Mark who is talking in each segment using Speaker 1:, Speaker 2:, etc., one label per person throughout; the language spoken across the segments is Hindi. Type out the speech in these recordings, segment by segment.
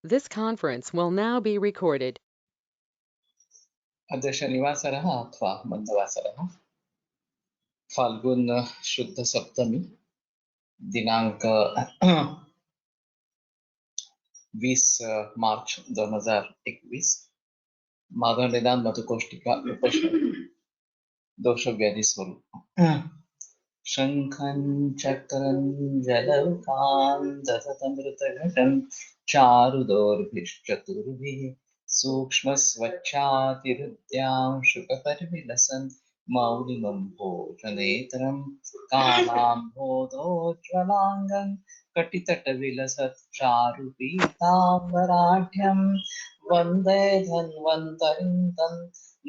Speaker 1: This conference will now be recorded.
Speaker 2: अद्य शनिवासरः अथवा मन्दवासरः फाल्गुन शुद्ध सप्तमी दिनांक 20 मार्च 2021 माधव निदान मधुकोष्टिका उपनिषद दोषव्याधि स्वरूप शंखं चक्रं जलौकान्तसतमृतघटं चारुदोर्भिश्चतुर्भिः सूक्ष्मस्वच्छातिहृद्यां शुकपरिविलसन् मौलिमं भोजनेतरं कालाम्भोदोज्ज्वलाङ्गं कटितटविलसत् चारुपीताम्बराढ्यं वन्दे धन्वन्तरिं तं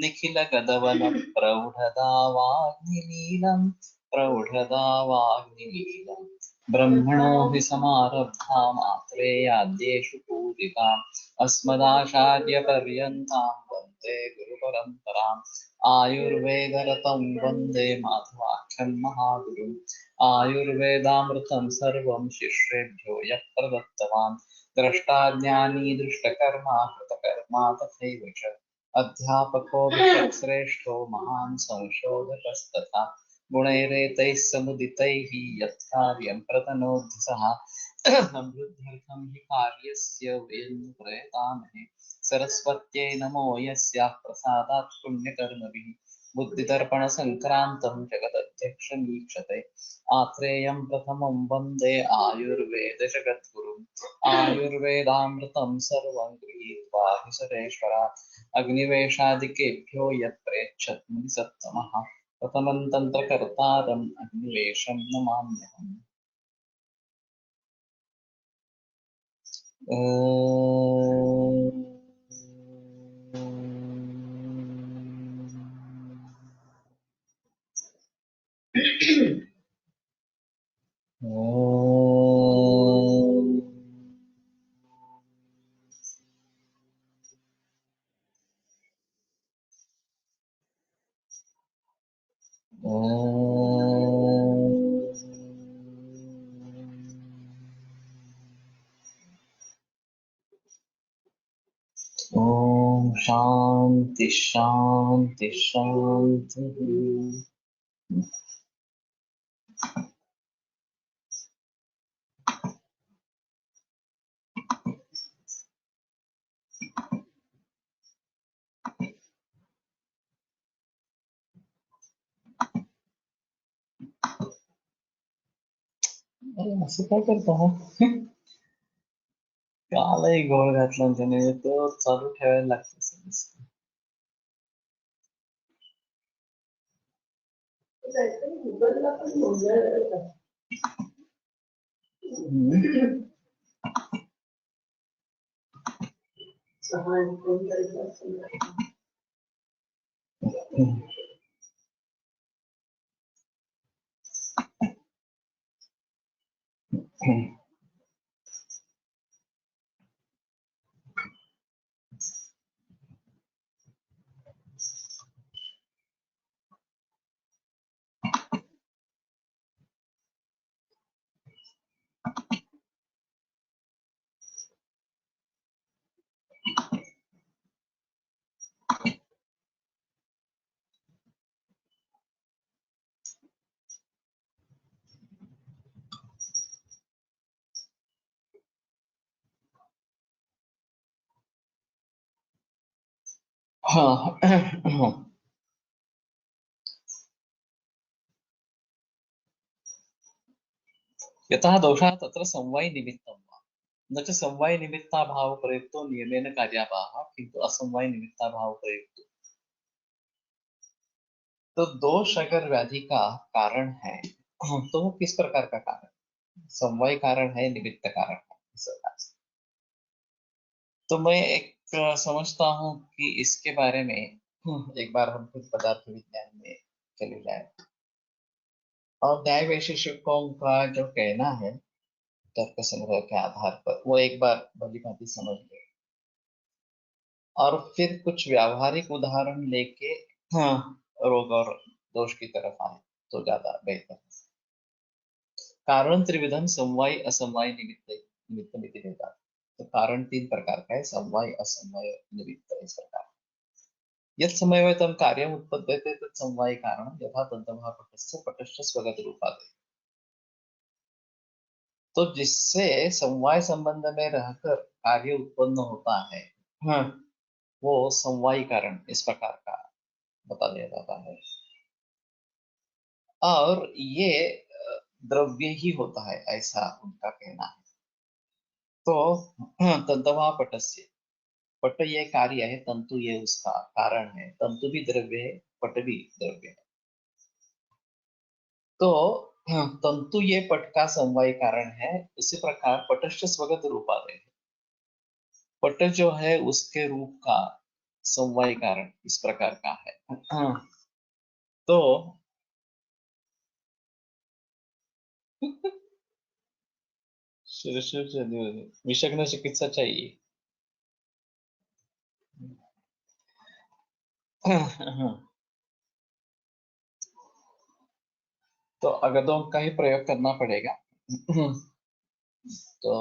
Speaker 2: निखिलगदवनं प्रौढदावाग्निलीलम् प्रौढदावाग्निलीलम् ब्रह्मणो हि समारब्धा मात्रेयाद्येषु पूजिताम् अस्मदाचार्यपर्यन्तां वन्दे गुरुपरम्पराम् आयुर्वेदरतं वन्दे माधवाख्यं महागुरुम् आयुर्वेदामृतं सर्वं शिष्येभ्यो यः प्रदत्तवान् द्रष्टा ज्ञानी दृष्टकर्मा कृतकर्मा तथैव च अध्यापको विश्वश्रेष्ठो महान् संशोधकस्तथा गुणैरेतैः समुदितैः यत्कार्यं प्रतनोति सः समृद्ध्यर्थं हि कार्यस्य वयं प्रयतामहे सरस्वत्यै नमो यस्याः प्रसादात् पुण्यकर्मभिः बुद्धिदर्पणसङ्क्रान्तं जगदध्यक्षमीक्षते आत्रेयं प्रथमं वन्दे आयुर्वेदजगद्गुरुम् आयुर्वेदामृतं सर्वं गृहीत्वा हि सुरेश्वरात् अग्निवेशादिकेभ्यो यत् प्रेच्छत् मुनिसत्तमः प्रथमं तन्त्रकर्तारम् अग्निवेशं नमाम्यहम्। ओम शांति शांति शांति। अरे असं काय करता हा? कालही गोळ घातला आणि त्याने तो चालू ठेवायला लागतं सगळं. यतः दोषः तत्र समवायि निमित्तं वा न च समवायि निमित्ताभाव प्रयुक्तो नियमेन कार्याभावः किंतु असमवायि निमित्ताभाव प्रयुक्त। तो दोष अगर व्याधि का कारण है तो वो किस प्रकार का कारण, समवाय कारण है निमित्त कारण है इस प्रकार से। तो मैं एक समझता हूँ कि इसके बारे में एक बार हम खुद पदार्थ विज्ञान में चले जाए और न्याय वैशेषिकों का जो कहना है तर्क संग्रह के आधार पर वो एक बार भली भांति समझ ले और फिर कुछ व्यावहारिक उदाहरण लेके रोग और दोष की तरफ आए तो ज्यादा बेहतर है। कारण त्रिविधम समवाय असमवाय निमित्त निमित्त मिति भेदा। तो कारण तीन प्रकार का है, समवाय, असमवाय, निमित्त, इस प्रकार। यत् समवायितं कार्यम् उत्पद्यते तत् समवायी कारणं, यथा तन्तवः पटस्य पटश्च स्वगत रूपादयः। तो जिससे समवाय संबंध में रहकर कार्य उत्पन्न होता है, हाँ, वो समवायी कारण इस प्रकार का बता दिया जाता है। और ये द्रव्य ही होता है, ऐसा उनका कहना है। तो तंतवा पटस्य, पट ये कार्य है, तंतु ये उसका कारण है। तंतु भी द्रव्य है, पट भी द्रव्य है। तो तंतु ये पट का समवाय कारण है। इसी प्रकार पटश्च स्वगत रूपादय है, पट जो है उसके रूप का समवाय कारण इस प्रकार का है। तो विषग्न चिकित्सा चाहिए। तो अगदों का ही प्रयोग करना पड़ेगा। तो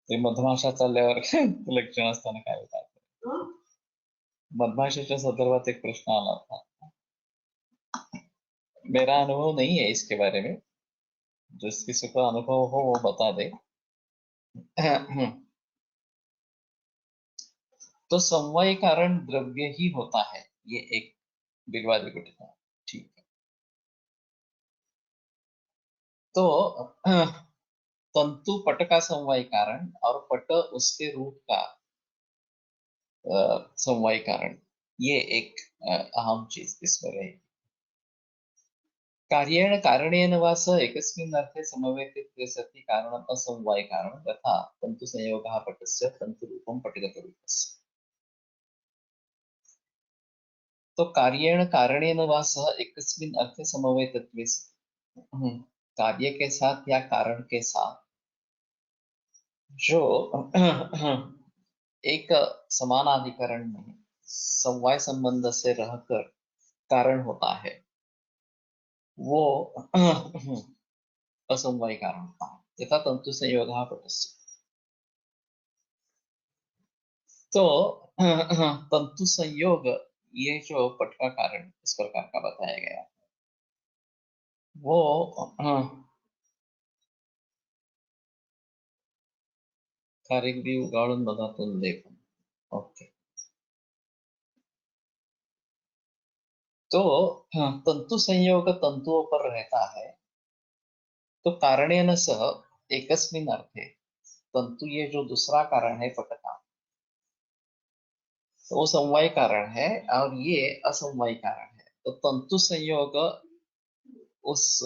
Speaker 2: ते मधमाशा चालल्यावर लक्षण असताना काय होतात? मधमाशीच्या संदर्भात एक प्रश्न आला था। मेरा अनुभव नहीं है इसके बारे में, जिस किसी को अनुभव हो वो बता दे। तो समवाय कारण द्रव्य ही होता है, ये एक बिलवादी गुटिका। ठीक है। तो तंतु पट का समवाय कारण और पट उसके रूप का समवाय कारण, ये एक अहम चीज इसमें रहेगी। कार्येण कारणेन वा स एकस्मिन् अर्थे समवेतित्वे सति कारणम् असमवाय कारणं, यथा तन्तुसंयोगः पटस्य तन्तुरूपं पटिगतरूपस्य। तो कार्येण कारणेन वा सह एकस्मिन् अर्थे समवेतित्वे सति, कार्य के साथ या कारण के साथ जो एक समानाधिकरण में समवाय संबंध से रहकर कारण होता है, वो असमवाय कारण होता है, यथा तंतु संयोगः पटस्य। तो तंतु संयोग, ये जो पट का कारण इस प्रकार का बताया गया, वो खारीक भी उगाड़ून बघा तुम देखो। ओके। तो तंतु संयोग तंतुओं पर रहता है, तो कारणेन सह एकस्मिन् अर्थे, तंतु ये जो दूसरा कारण है पट का, तो वो समवाय कारण है और ये असमवाय कारण है। तो तंतु संयोग उस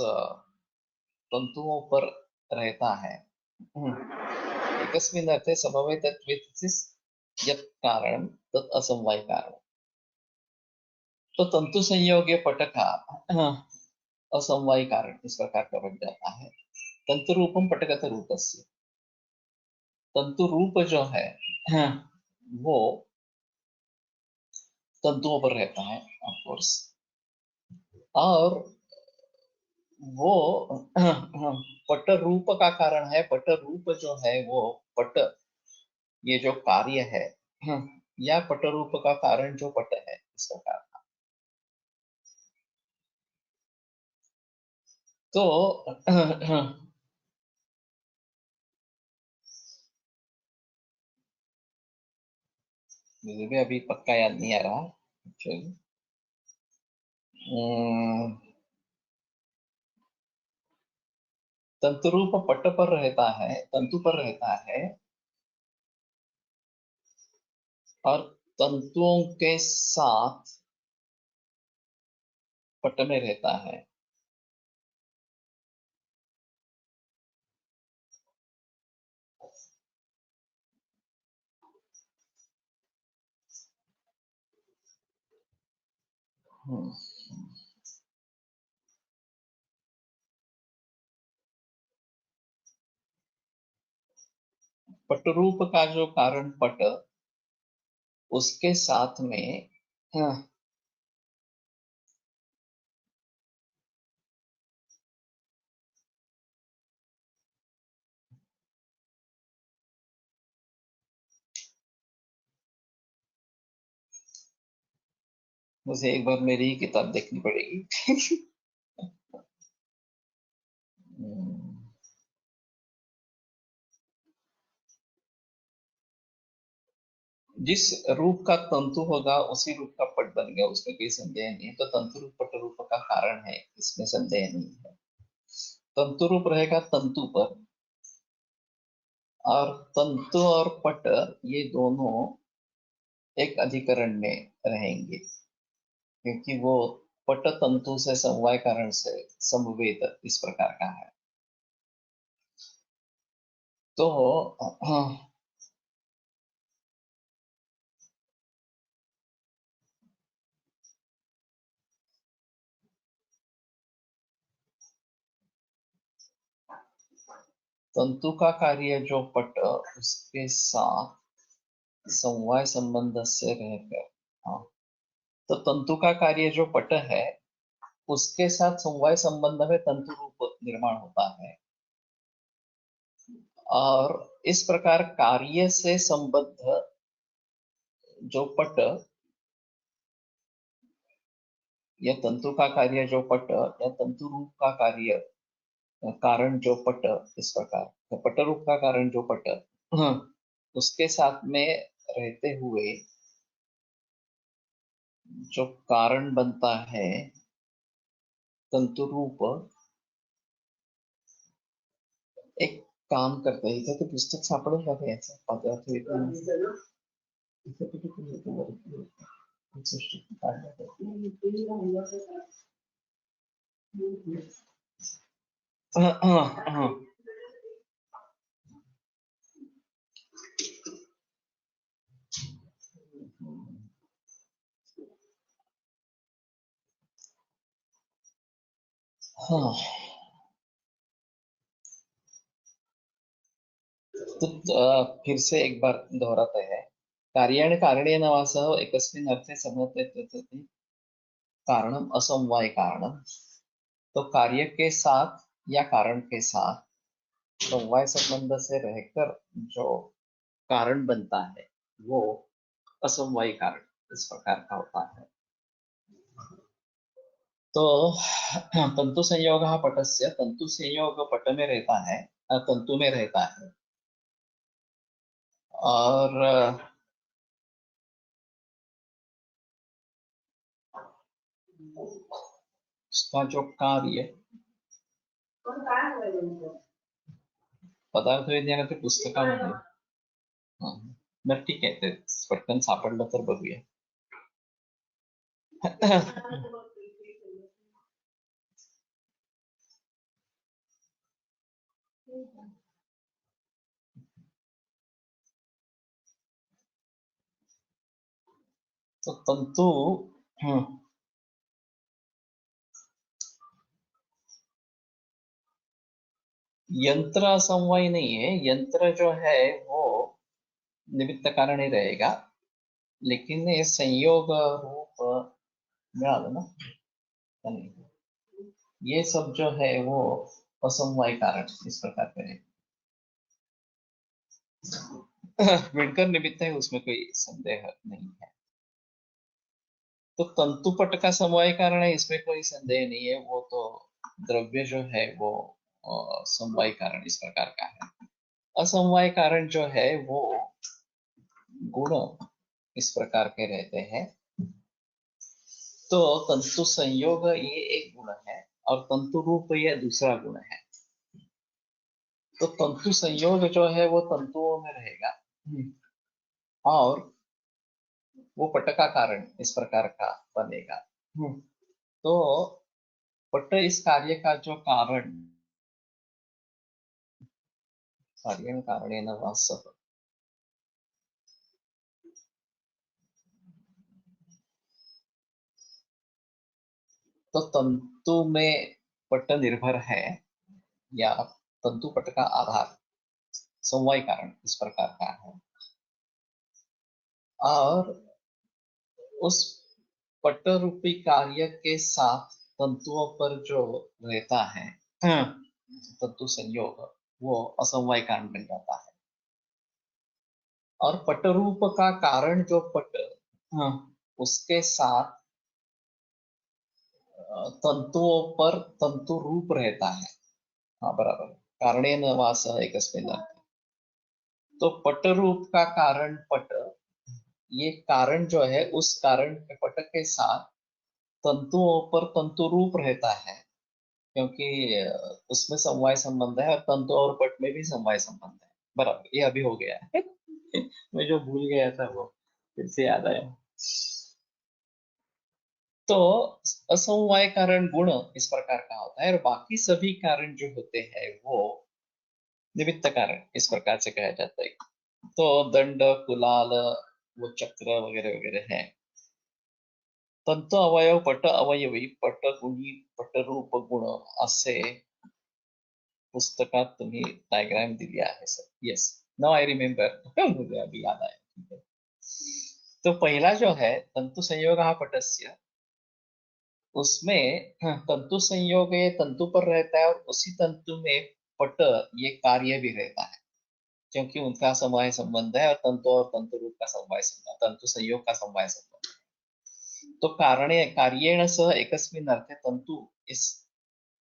Speaker 2: तंतुओं पर रहता है। एकस्मिन् अर्थे समवेतत्वेति यत् कारणं तत् असमवाय कारण। तो तंतु संयोग पट का असमवाय कारण इस प्रकार का बन जाता है। तंतु रूपम पटगत रूपस्य, तंतु रूप जो है वो तंतुओं पर रहता है ऑफ कोर्स, और वो पट रूप का कारण है। पट रूप जो है वो पट, ये जो कार्य है, या पट रूप का कारण जो पट है इस प्रकार। तो मुझे भी अभी पक्का याद नहीं आ रहा एक्चुअली। तंतु रूप पट पर रहता है, तंतु पर रहता है, और तंतुओं के साथ पट में रहता है। हम्म, पट रूप का जो कारण पट, उसके साथ में मुझे एक बार मेरी ही किताब देखनी पड़ेगी। जिस रूप का तंतु होगा उसी रूप का पट बन गया, उसमें कोई संदेह नहीं है। तो तंतु रूप पट रूप का कारण है, इसमें संदेह नहीं है। तंतु रूप रहेगा तंतु पर, और तंतु और पट ये दोनों एक अधिकरण में रहेंगे, क्योंकि वो पट तंतु से समवाय कारण से समवेत इस प्रकार का है। तो तंतु का कार्य जो पट उसके साथ समवाय संबंध से रहकर, हाँ, तो तंतु का कार्य जो पट है उसके साथ समवाय संबंध में तंतु रूप निर्माण होता है, और इस प्रकार कार्य से संबद्ध जो पट या तंतु का कार्य जो पट या तंतु रूप का कार्य कारण जो पट, इस प्रकार तो पट रूप का कारण जो पट, उसके साथ में रहते हुए जो कारण बनता है तंतु रूप, एक काम करते हैं, इथे ते पुस्तक सापडेल का ते याचं पदार्थ विज्ञान? इथे कुठे कुठे होतं बरं? 65 काढलं तर. हाँ, हाँ, हाँ. हाँ, तो फिर से एक बार दोहराते हैं। कार्याणि कारणेन वा सह एकस्मिन् अर्थे सम्यते तत् कारणम असमवाय कारणम। तो कार्य के साथ या कारण के साथ समवाय संबंध से रहकर जो कारण बनता है वो असमवाय कारण इस प्रकार का होता है। तो तंतु संयोग पटस्य, तंतु संयोग पट में रहता है, तंतु में रहता है, और उसका जो कार्य पदार्थ विज्ञानाच्या पुस्तकामध्ये, बरं ठीक आहे, ते पटकन सापडलं तर बघूया. तो तंतु, यंत्र असमवाय नहीं है, यंत्र जो है वो निमित्त कारण ही रहेगा, लेकिन ये संयोग रूप मिळालं ना, का नहीं? ये सब जो है वो असमवाय कारण इस प्रकार के हैं. विणकर निमित्त है, उसमें कोई संदेह नहीं है. तो तंतुपट का समवाय कारण है, इसमें कोई संदेह नहीं है. वो तो द्रव्य जो है वो समवाय कारण इस प्रकार का है. असमवाय कारण जो है वो गुण इस प्रकार के रहते हैं. तो तंतु संयोग ये एक गुण है और तंतु रूप ये दूसरा गुण है. तो तंतु संयोग जो है वो तंतुओं में रहेगा, और वो पट का कारण इस प्रकार का बनेगा. तो पट इस कार्य का जो कारण, कार्य कारणेन वा सह, तो तंतु में पट निर्भर है, या तंतु पट का आधार समवाय कारण इस प्रकार का है, और उस पट रूपी कार्य के साथ तंतुओं पर जो रहता है तंतु संयोग, वो असमवाय कारण बन जाता है. और पट रूप का कारण जो पट, उसके साथ तंतुओं पर तंतु रूप रहता है। हाँ बराबर, कारणेन वासः एकस्मिन् अर्थे। तो पट रूप का कारण पट, ये कारण जो है उस कारण के पट के साथ तंतुओं पर तंतु रूप रहता है, क्योंकि उसमें समवाय संबंध है और तंतु और पट में भी समवाय संबंध है। बराबर, ये अभी हो गया है। मैं जो भूल गया था वो फिर से याद आया। तो असमवाय कारण गुण इस प्रकार का होता है, और बाकी सभी कारण जो होते हैं वो निमित्त कारण इस प्रकार से कहा जाता है। तो दंड, कुलाल, वो चक्र वगैरह वगैरह है। तंतु अवयव पट अवयवी पट गुणी पट रूप गुण असे पुस्तकात तुम्ही डायग्राम दिली आहे sir. Yes, now I remember. मुझे अभी याद आया। ठीक है। तो पहला जो है तंतु संयोग पटस्य, उसमें तंतु संयोग ये तंतु पर रहता है और उसी तंतु में पट ये कार्य भी रहता है, क्योंकि उनका समवाय संबंध है और तंतु और तंतु रूप का समवाय संबंध, तंतु संयोग का समवाय संबंध। तो कारणे कार्येण सह एकस्मिन् अर्थे तंतु इस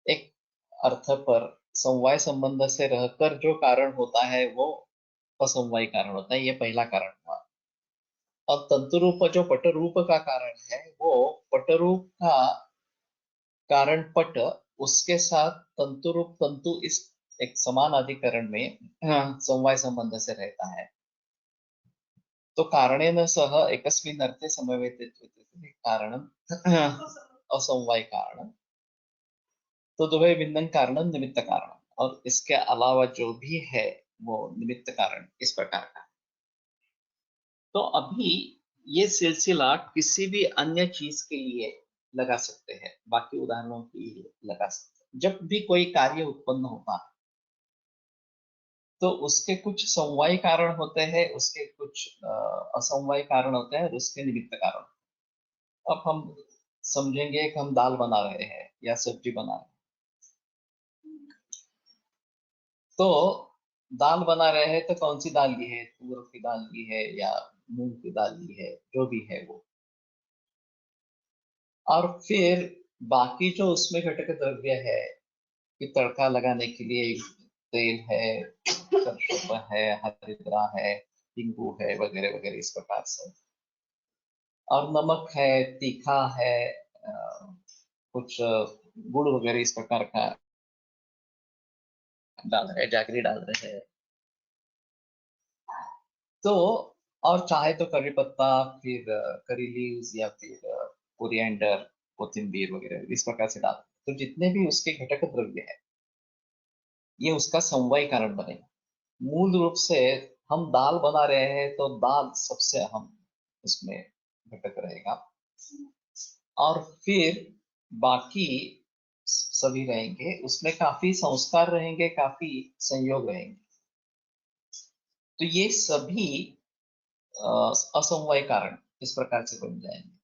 Speaker 2: एक अर्थ पर समवाय संबंध से रहकर जो कारण होता है वो असमवाय कारण होता है। ये पहला कारण हुआ। और तंतु रूप जो पट रूप का कारण है वो पट रूप का कारण पट, उसके साथ तंतु रूप तंतु इस एक समान अधिकरण में समवाय संबंध से रहता है। तो कारणेन सह एकस्मिन् अर्थे समवेतित्व कारणं असमवाय कारण। तो द्वय भिन्न कारण निमित्त कारण, और इसके अलावा जो भी है वो निमित्त कारण इस प्रकार का। तो अभी ये सिलसिला किसी भी अन्य चीज के लिए लगा सकते हैं, बाकी उदाहरणों के लिए लगा सकते हैं। जब भी कोई कार्य उत्पन्न होता है तो उसके कुछ समवाय कारण होते हैं, उसके कुछ असमवाय कारण होते हैं और उसके निमित्त कारण। अब हम समझेंगे कि हम दाल बना रहे हैं या सब्जी बना रहे हैं। तो दाल बना रहे हैं तो कौन सी दाल ली है, तूर की दाल ली है या मूंग की दाल ली है, जो भी है वो। और फिर बाकी जो उसमें घटक द्रव्य है कि तड़का लगाने के लिए तेल है, सरसों है, हरिद्रा है, नींबू है, वगैरह वगैरह इस प्रकार से। और नमक है, तीखा है, कुछ गुड़ वगैरह इस प्रकार का डाल रहे हैं, जागरी डाल रहे हैं। तो और चाहे तो करी पत्ता, फिर करी लीव्स, या फिर कोरिएंडर, कोथिंबीर वगैरह इस प्रकार से डाल। तो जितने भी उसके घटक द्रव्य है ये उसका समवाय कारण बनेगा। मूल रूप से हम दाल बना रहे हैं तो दाल सबसे अहम उसमें घटक रहेगा, और फिर बाकी सभी रहेंगे उसमें, काफी संस्कार रहेंगे, काफी संयोग रहेंगे। तो ये सभी असमवाय कारण इस प्रकार से बन जाएंगे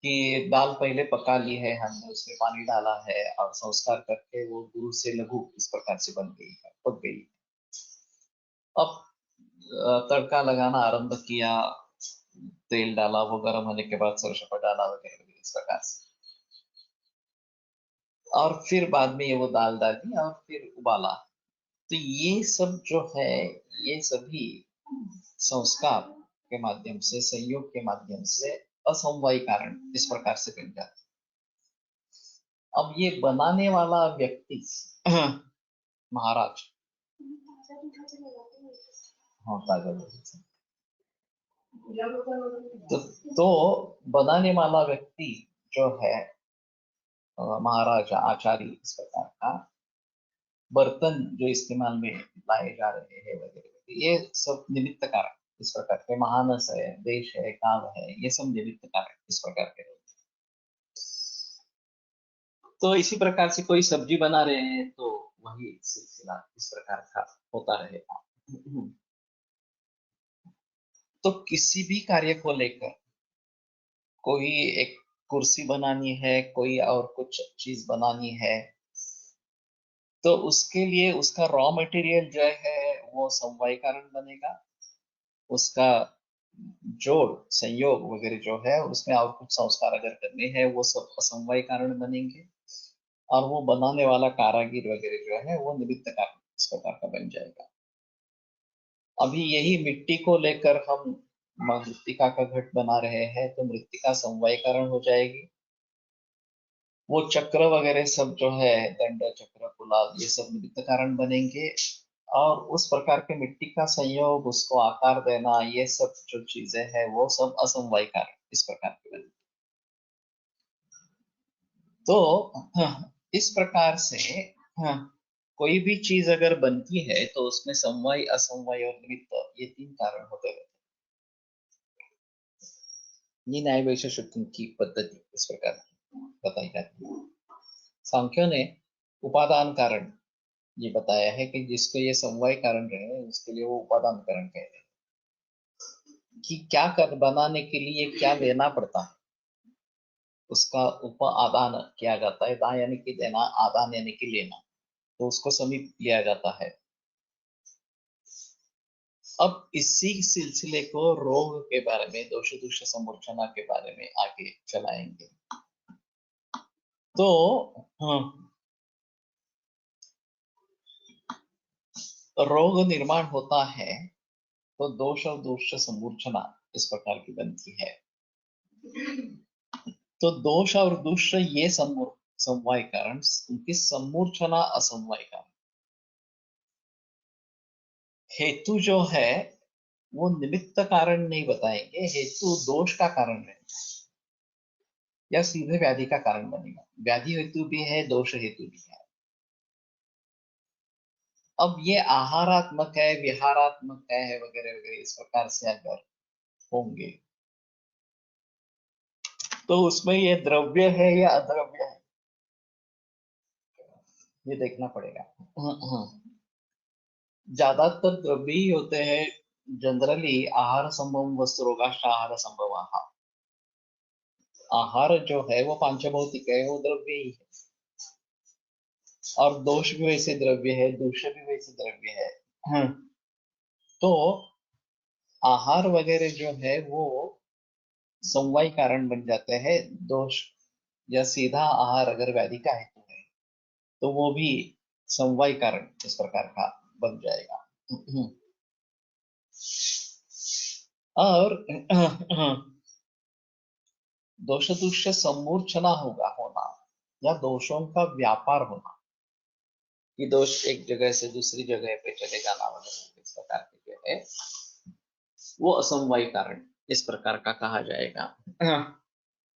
Speaker 2: कि दाल पहले पका ली है हमने, उसमें पानी डाला है और संस्कार करके वो गुरु से लघु इस प्रकार से बन गई है, पक गई है। अब तड़का लगाना आरंभ किया, तेल डाला, वो गर्म होने के बाद सरसों डाला वगैरह वगैरह इस प्रकार से। और फिर बाद में ये वो दाल डाली और फिर उबाला। तो ये सब जो है ये सभी संस्कार के माध्यम से, संयोग के माध्यम से असमवाय कारण इस प्रकार से बन जाते। अब ये बनाने वाला व्यक्ति महाराज, हाँ ताजा दूध। तो बनाने वाला व्यक्ति जो है महाराजा, आचार्य इस प्रकार का, बर्तन जो इस्तेमाल में लाए जा रहे हैं वगैरह, ये सब निमित्त कारक इस प्रकार के, महानस है, देश है, काल है, ये सब निमित्त कारक इस प्रकार के। तो इसी प्रकार से कोई सब्जी बना रहे हैं तो वही सिलसिला इस प्रकार का होता रहेगा। तो किसी भी कार्य को लेकर, कोई एक कुर्सी बनानी है, कोई और कुछ चीज बनानी है, तो उसके लिए उसका रॉ मटेरियल जो है वो समवाय कारण बनेगा, उसका जोड़ संयोग वगैरह जो है उसमें और कुछ संस्कार अगर करने हैं वो सब असमवाय कारण बनेंगे, और वो बनाने वाला कारागिर वगैरह जो है वो निमित्त कारण इस प्रकार का बन जाएगा। अभी यही मिट्टी को लेकर हम मृत्तिका का घट बना रहे हैं, तो मृत्तिका समवाय कारण हो जाएगी। वो चक्र वगैरह सब जो है, दंड चक्र कुलाल, ये सब निमित्त कारण बनेंगे। और उस प्रकार के मिट्टी का संयोग, उसको आकार देना, ये सब जो चीजें हैं वो सब असमवाय कारण इस प्रकार के बनेंगे। तो इस प्रकार से हाँ, कोई भी चीज अगर बनती है तो उसमें समवाय असमवाय और निमित्त ये तीन कारण होते रहते हैं। ये न्याय वैशेषिक की पद्धति इस प्रकार की बताई जाती है। सांख्यों ने उपादान कारण ये बताया है कि जिसको ये समवाय कारण रहे उसके लिए वो उपादान कारण कहते हैं, कि क्या कर बनाने के लिए क्या लेना पड़ता है, उसका उपादान किया जाता है। दा यानी कि देना, आदान यानी कि लेना, तो उसको समीप लिया जाता है। अब इसी सिलसिले को रोग के बारे में, दोष दूष समूर्छना के बारे में आगे चलाएंगे। तो रोग निर्माण होता है तो दोष और दूष समूर्छना इस प्रकार की बनती है। तो दोष और दुष्ट ये समवाय कारण, उनकी समूर्छना असमवाय कारण। हेतु जो है वो निमित्त कारण नहीं बताएंगे, हेतु दोष का कारण है या सीधे व्याधि का कारण बनेगा। व्याधि हेतु भी है, दोष हेतु भी है। अब ये आहारात्मक है, विहारात्मक है वगैरह वगैरह इस प्रकार से अगर होंगे तो उसमें ये द्रव्य है या अद्रव्य है ये देखना पड़ेगा। ज्यादातर द्रव्य ही होते हैं। जनरली आहार संभव वस्तु रोगाश्च आहार संभव आहार, आहार जो है वो पांचभौतिक है, वो द्रव्य ही है। और दोष भी वैसे द्रव्य है, दूषण भी वैसे द्रव्य है। तो आहार वगैरह जो है वो समवाय कारण बन जाते हैं। दोष या सीधा आहार अगर व्याधि का हेतु है तो वो भी समवाय कारण इस प्रकार का बन जाएगा। और दोष दूष्य सम्मूर्छना होगा होना, या दोषों का व्यापार होना, कि दोष एक जगह से दूसरी जगह पे चले जाना वगैरह इस प्रकार के जो है वो असमवाय कारण इस प्रकार का कहा जाएगा।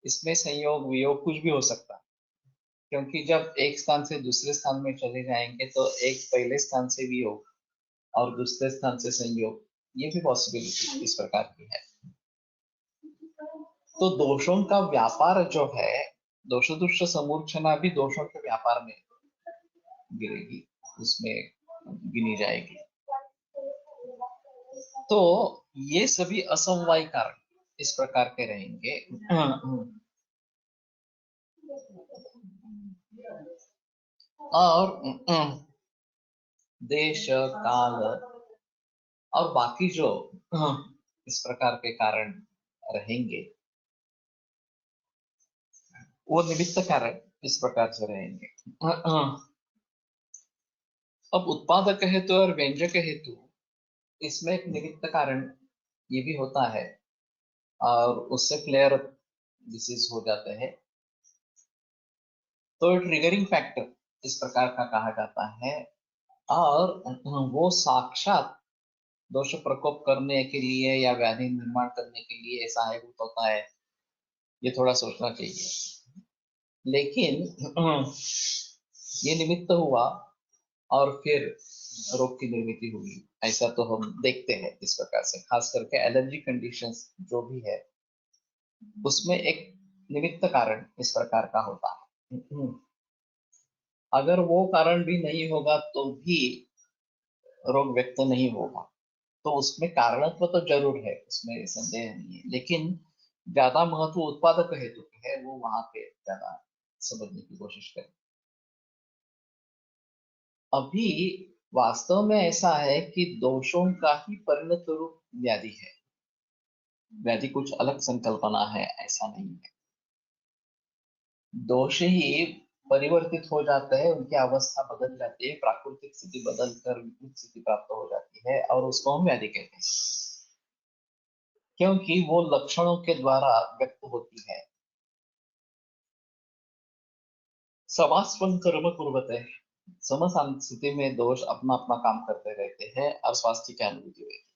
Speaker 2: इसमें संयोग वियोग कुछ भी हो सकता है, क्योंकि जब एक स्थान से दूसरे स्थान में चले जाएंगे तो एक पहले स्थान से वियोग और दूसरे स्थान से संयोग, ये भी पॉसिबिलिटी इस प्रकार की है। तो दोषों का व्यापार जो है, दोष दुष्ट समूर्छना भी दोषों के व्यापार में गिरेगी, उसमें गिनी जाएगी। तो ये सभी असमवाय कारण इस प्रकार के रहेंगे। और देश काल और बाकी जो इस प्रकार के कारण रहेंगे वो निमित्त कारण इस प्रकार से रहेंगे। अब उत्पादक हेतु और व्यंजक हेतु, इसमें एक निमित्त कारण ये भी होता है, और उससे फ्लेयर डिसीज हो जाते हैं। तो ट्रिगरिंग फैक्टर इस प्रकार का कहा जाता है। और वो साक्षात दोष प्रकोप करने के लिए या व्याधि निर्माण करने के लिए सहायक होता है, ये थोड़ा सोचना चाहिए। लेकिन ये निमित्त हुआ और फिर रोग की निर्मिति हुई, ऐसा तो हम देखते हैं इस प्रकार से। खास करके एलर्जी कंडीशंस जो भी है उसमें एक निमित्त कारण इस प्रकार का होता है। अगर वो कारण भी नहीं होगा तो भी रोग व्यक्त नहीं होगा, तो उसमें कारणत्व तो जरूर है, उसमें संदेह नहीं है। लेकिन ज्यादा महत्व उत्पादक हेतु की है, वो वहां पे ज्यादा समझने की कोशिश करें। अभी वास्तव में ऐसा है कि दोषों का ही परिणत रूप व्याधि है। व्याधि कुछ अलग संकल्पना है, ऐसा नहीं है। दोष ही परिवर्तित हो जाते हैं, उनकी अवस्था बदल जाती है, प्राकृतिक स्थिति बदल कर विकृत स्थिति प्राप्त हो जाती है, और उसको हम व्याधि कहते हैं, क्योंकि वो लक्षणों के द्वारा व्यक्त होती है। समास्वं कर्म कुर्वते, समसान स्थिति में दोष अपना अपना काम करते रहते हैं और स्वास्थ्य की अनुभूति रहती है।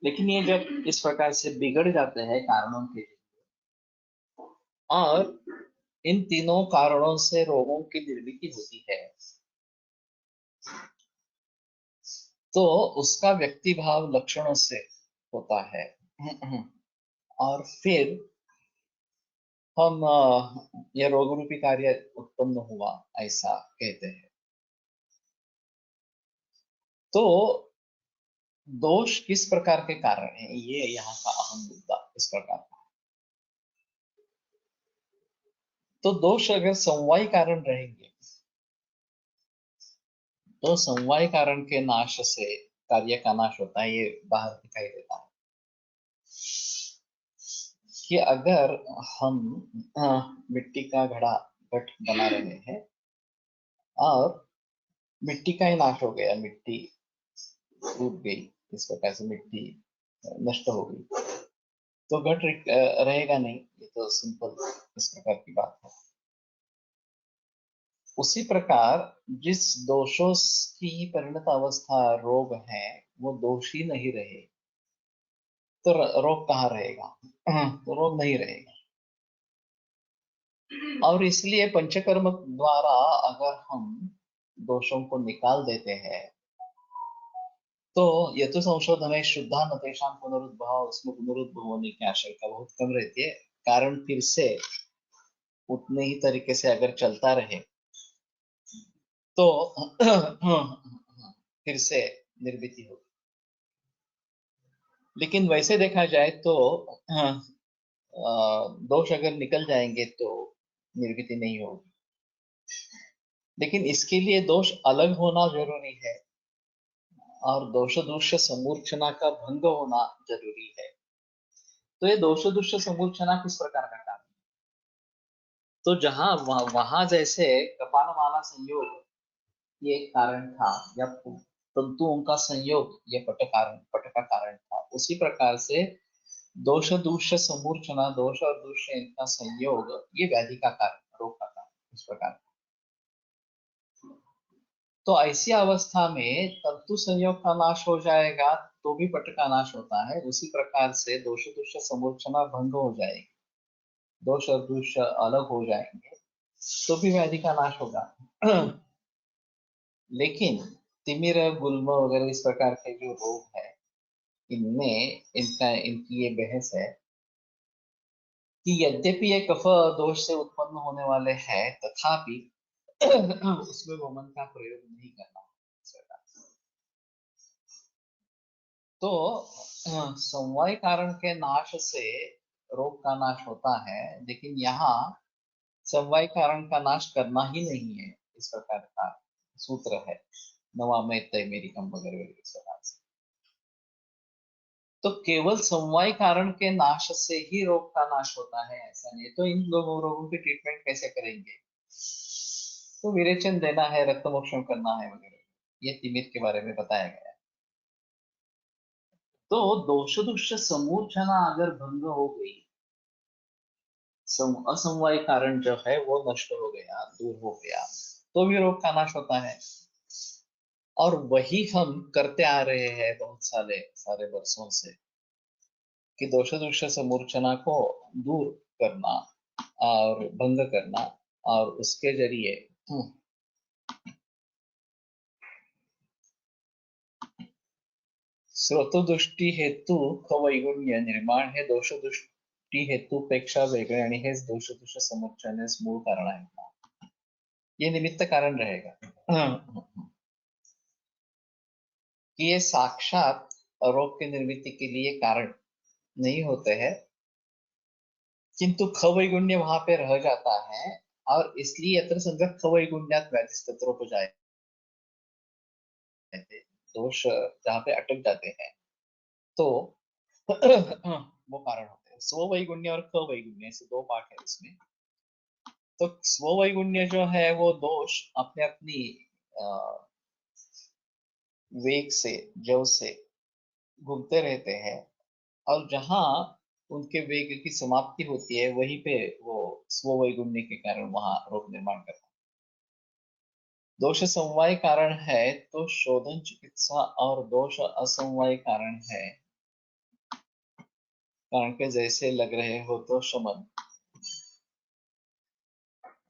Speaker 2: लेकिन ये जब इस प्रकार से बिगड़ जाते हैं कारणों के, और इन तीनों कारणों से रोगों की निर्मिति होती है, तो उसका व्यक्ति भाव लक्षणों से होता है। और फिर हम ये रोग रूपी कार्य उत्पन्न हुआ, ऐसा कहते हैं। तो दोष किस प्रकार के कारण है, ये यहाँ का अहम मुद्दा इस प्रकार का। तो दोष अगर समवायी कारण रहेंगे, तो समवाय कारण के नाश से कार्य का नाश होता है, ये बाहर दिखाई देता है। कि अगर हम मिट्टी का घट बना रहे हैं और मिट्टी का ही नाश हो गया, मिट्टी टूट गई, इस प्रकार से मिट्टी नष्ट हो गई, तो घट रहेगा नहीं, ये तो सिंपल इस प्रकार की बात है। उसी प्रकार जिस दोषों की परिणत अवस्था रोग है, वो दोष ही नहीं रहे, तो रोग कहाँ रहेगा? तो रोग नहीं रहेगा। और इसलिए पंचकर्म द्वारा अगर हम दोषों को निकाल देते हैं, तो ये तो संशोधन है, शुद्धा न तेषां पुनरुद्भव, उसमें पुनरुद्भव होने की आशंका बहुत कम रहती है। कारण फिर से उतने ही तरीके से अगर चलता रहे, तो फिर से निर्मिति होगी। लेकिन वैसे देखा जाए तो दोष अगर निकल जाएंगे तो निर्मिति नहीं होगी। लेकिन इसके लिए दोष अलग होना जरूरी है, और दोष दूष्य समूर्छना का भंग होना जरूरी है। तो ये दोष दूष्य समूर्छना किस प्रकार का काम है? तो जहां वहां जैसे कपालमाला संयोग ये एक कारण था, या तंतुओं का संयोग ये पट का कारण था, उसी प्रकार से दोष दूष्य समूर्छना, दोष और दूष्य इनका संयोग ये व्याधि का कारण, रोग का कारण, इस प्रकार। तो ऐसी अवस्था में तंतु संयोग का नाश हो जाएगा तो भी पट का नाश होता है। उसी प्रकार से दोष दूष्य समूर्छना भंग हो जाएगी, दोष और दूष्य अलग हो जाएंगे, तो भी व्याधि का नाश होगा। लेकिन तिमिर, गुल्म वगैरह इस प्रकार के जो रोग है, इनमें इनकी ये बहस है कि यद्यपि ये कफ दोष से उत्पन्न होने वाले हैं, तथापि उसमें वमन का प्रयोग नहीं करना। तो समवाय कारण के नाश से रोग का नाश होता है, लेकिन यहाँ समवाय कारण का नाश करना ही नहीं है, इस प्रकार का सूत्र है नवामय तैमेरिकम वगैरह इस प्रकार से। तो केवल समवाय कारण के नाश से ही रोग का नाश होता है, ऐसा नहीं। तो इन दोनों रोगों की ट्रीटमेंट कैसे करेंगे? तो विरेचन देना है, रक्तमोक्षण करना है वगैरह, ये तिमिर के बारे में बताया गया है। तो दोष दुष्य समूर्छना अगर भंग हो गई, असमवाय कारण जो है वो नष्ट हो गया, दूर हो गया, तो भी रोग का नाश होता है। और वही हम करते आ रहे हैं बहुत सारे वर्षों से, कि दोष दुष्य समूर्छना को दूर करना और भंग करना, और उसके जरिए स्रोत दृष्टी हेतु खवैगुण्य निर्माण हे दोष दृष्टी हेतु पेक्षा वेगळे, आणि हेच दोष दुष्य समूर्छनेस मूळ कारण आहे। ये निमित्त कारण रहेगा कि ये साक्षात रोग की निर्मिति के लिए कारण नहीं होते हैं, किंतु खवैगुण्य वहां पे रह जाता है, और इसलिए यत्र संगत खवैगुण्यात व्याधिस्तत्रोपजायते, दोष जहाँ पे अटक जाते हैं, तो वो कारण होते हैं। स्ववैगुण्य और खवैगुण्य ऐसे दो पार्ट है इसमें। तो स्ववैगुण्य जो है वो दोष अपने अपनी अ, वेग से, जव से घूमते रहते हैं, और जहां उनके वेग की समाप्ति होती है वहीं पे वो स्ववैगुण्य के कारण वहां रोग निर्माण करता है। दोष समवाय कारण है तो शोधन चिकित्सा, और दोष असमवाय कारण है कारण के जैसे लग रहे हो तो शमन।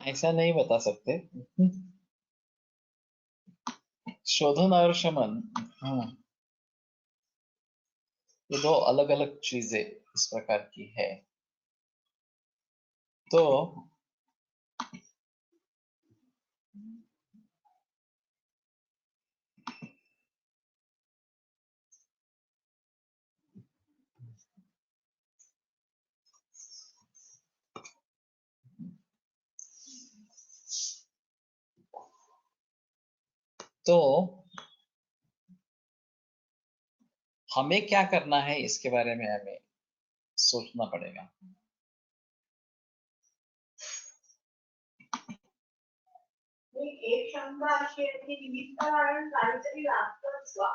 Speaker 2: ऐसा नहीं बता सकते। शोधन और शमन, हाँ, ये दो अलग अलग चीजें इस प्रकार की है। तो तो हमें क्या करना है इसके बारे में हमें सोचना पड़ेगा।
Speaker 3: एक शंका अशी आहे की निमित्त कारण काहीतरी लागतंच बा.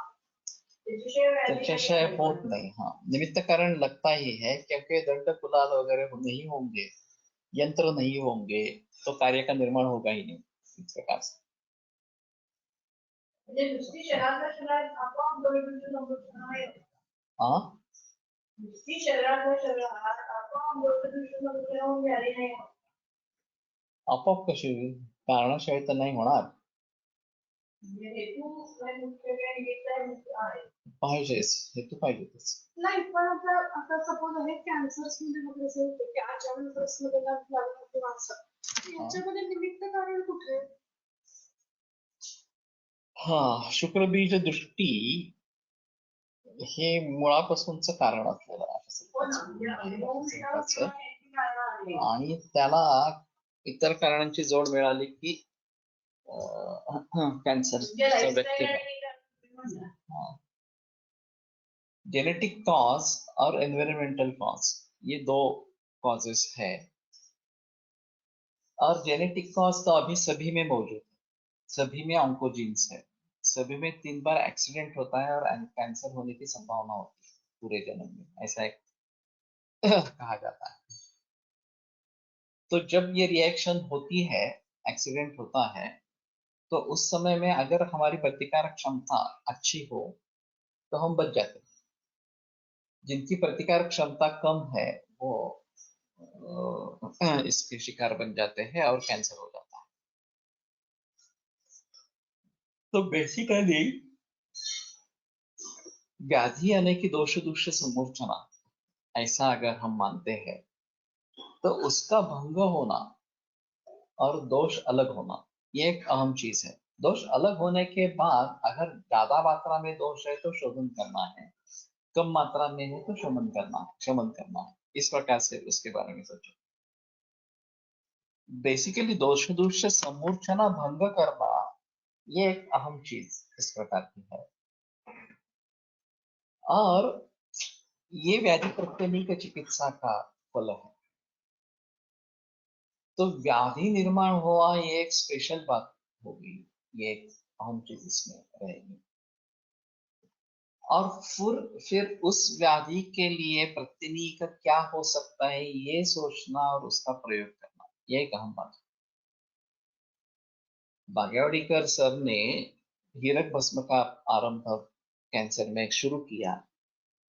Speaker 3: त्याच्याशिवाय
Speaker 2: त्याच्याशिवाय होत नहीं। हाँ, निमित्त कारण लगता ही है, क्योंकि दंड कुलाल वगैरह नहीं होंगे, यंत्र नहीं होंगे, तो कार्य का निर्माण होगा ही नहीं इस प्रकार से।
Speaker 3: म्हणजे नुसती शरीरातल्या शरीरात आपोआप डोळ्याचं संरक्षण आहे.
Speaker 2: हाँ,
Speaker 3: नुसती शरीरातल्या शरीरात आपोआप डोळ्याचं संरक्षण होऊन झाले नाही.
Speaker 2: आपोआप कशी होईल? कारणाशिवाय तर नाही होणार।
Speaker 3: म्हणजे हेतू मुख्य काय निमित्त आहे.
Speaker 2: पाहिजेच, हेतू पाहिजेच।
Speaker 3: नाही, पण आता सपोज आहे कॅन्सर्स मध्ये वगैरे असेल की अचानक मध्ये लागलं किंवा असं याच्यामध्ये निमित्त कारण कुठे?
Speaker 2: हाँ, शुक्रबीज दृष्टी हे मुळापासूनच कारण असलेलं आहे, आणि त्याला इतर कारणांची जोड मिळाली की कैंसर व्यक्ति है। जेनेटिक कॉज और एनवायरमेंटल कॉज, ये दो कॉजेस है। और जेनेटिक कॉज तो अभी सभी में मौजूद है, सभी में ऑन्कोजीन्स है, सभी में 3 बार एक्सीडेंट होता है और कैंसर होने की संभावना होती है पूरे जन्म में, ऐसा एक कहा जाता है। तो जब ये रिएक्शन होती है, एक्सीडेंट होता है, तो उस समय में अगर हमारी प्रतिकारक क्षमता अच्छी हो तो हम बच जाते हैं। जिनकी प्रतिकारक क्षमता कम है वो इसके शिकार बन जाते हैं और कैंसर हो जाता है। तो बेसिकली व्याधि यानी कि दोष दूष्य समूर्छना, ऐसा अगर हम मानते हैं तो उसका भंग होना और दोष अलग होना ये एक अहम चीज है। दोष अलग होने के बाद अगर ज्यादा मात्रा में दोष है तो शोधन करना है, कम मात्रा में है तो शमन करना है। इस प्रकार से उसके बारे में सोचो। बेसिकली दोष दूष्य समूर्छना भंग करना ये एक अहम चीज इस प्रकार की है। और ये व्याधि प्रत्यनीक चिकित्सा का फल है। तो व्याधि निर्माण हुआ ये एक स्पेशल बात होगी, ये एक अहम चीज इसमें रहेगी। और फिर उस व्याधि के लिए प्रत्यनीक क्या हो सकता है ये सोचना और उसका प्रयोग करना, ये एक अहम बात है। बागेवाडीकर सर ने हीरक भस्म का आरंभ कैंसर में शुरू किया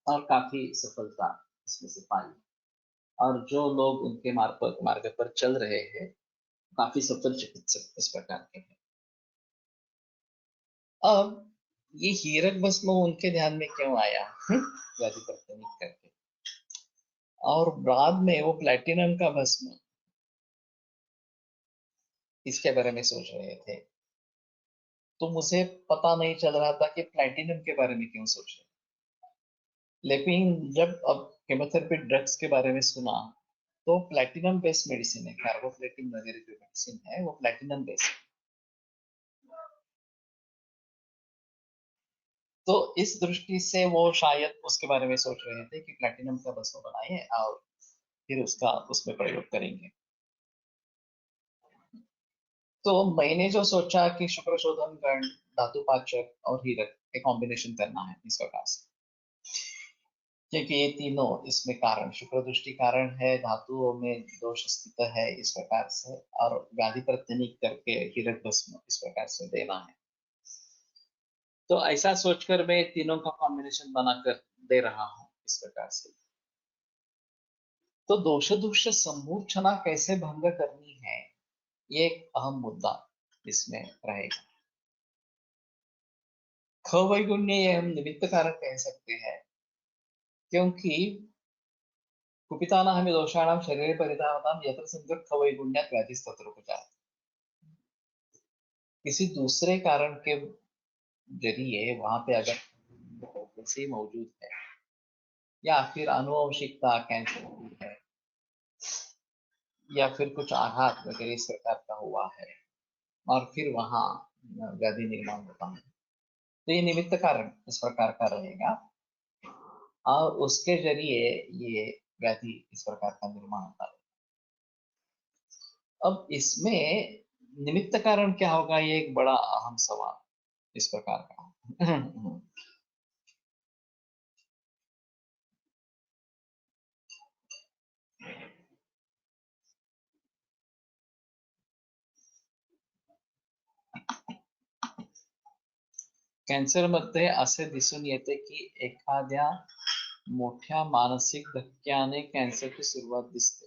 Speaker 2: और काफी सफलता इसमें से पाई, और जो लोग उनके मार्ग पर चल रहे हैं काफी सफल चिकित्सक इस प्रकार के हैं। अब ये हीरक भस्म उनके ध्यान में क्यों आया व्याधि प्रत्यनिक करके, और बाद में वो प्लैटिनम का भस्म इसके बारे में सोच रहे थे। तो मुझे पता नहीं चल रहा था कि प्लैटिनम के बारे में क्यों सोच रहे, लेकिन जब अब केमोथेरेपी ड्रग्स के बारे में सुना तो प्लैटिनम बेस्ड मेडिसिन है, कार्बोप्लेटिन वगैरह जो मेडिसिन है वो प्लैटिनम बेस्ड। तो इस दृष्टि से वो शायद उसके बारे में सोच रहे थे कि प्लैटिनम का भस्म बनाए और फिर उसका उसमें प्रयोग करेंगे। तो मैंने जो सोचा कि शुक्र शोधन गण, धातुपाचक और हीरक के कॉम्बिनेशन करना है इस प्रकार से, क्योंकि ये तीनों इसमें कारण, शुक्र दृष्टि कारण है, धातुओं में दोष स्थित है इस प्रकार से, और व्याधि प्रत्यनिक करके हीरक भस्म इस प्रकार से देना है। तो ऐसा सोचकर मैं तीनों का कॉम्बिनेशन बनाकर दे रहा हूँ इस प्रकार से। तो दोष दूष समूर्छना कैसे भंग करनी है, ये एक अहम मुद्दा इसमें रहेगा। ख वैगुण्य ये हम निमित्त कारक कह सकते हैं, क्योंकि कुपितानां हमें दोषाणां शरीरे परिधावतां यत्र संयुक्त ख वैगुण्यात् व्याधिस्तत्र उपचार। किसी दूसरे कारण के जरिए वहां पे अगर वैसे मौजूद है, या फिर आनुवंशिकता कैंसर है, या फिर कुछ आघात वगैरह इस प्रकार का हुआ है, और फिर वहां व्याधि निर्माण होता है, तो ये निमित्त कारण इस प्रकार का रहेगा, और उसके जरिए ये व्याधि इस प्रकार का निर्माण होता है। अब इसमें निमित्त कारण क्या होगा, ये एक बड़ा अहम सवाल इस प्रकार का। कॅन्सर मध्ये असे दिसून येते की एखाद्या मोठ्या मानसिक धक्क्याने कॅन्सरची सुरुवात दिसते,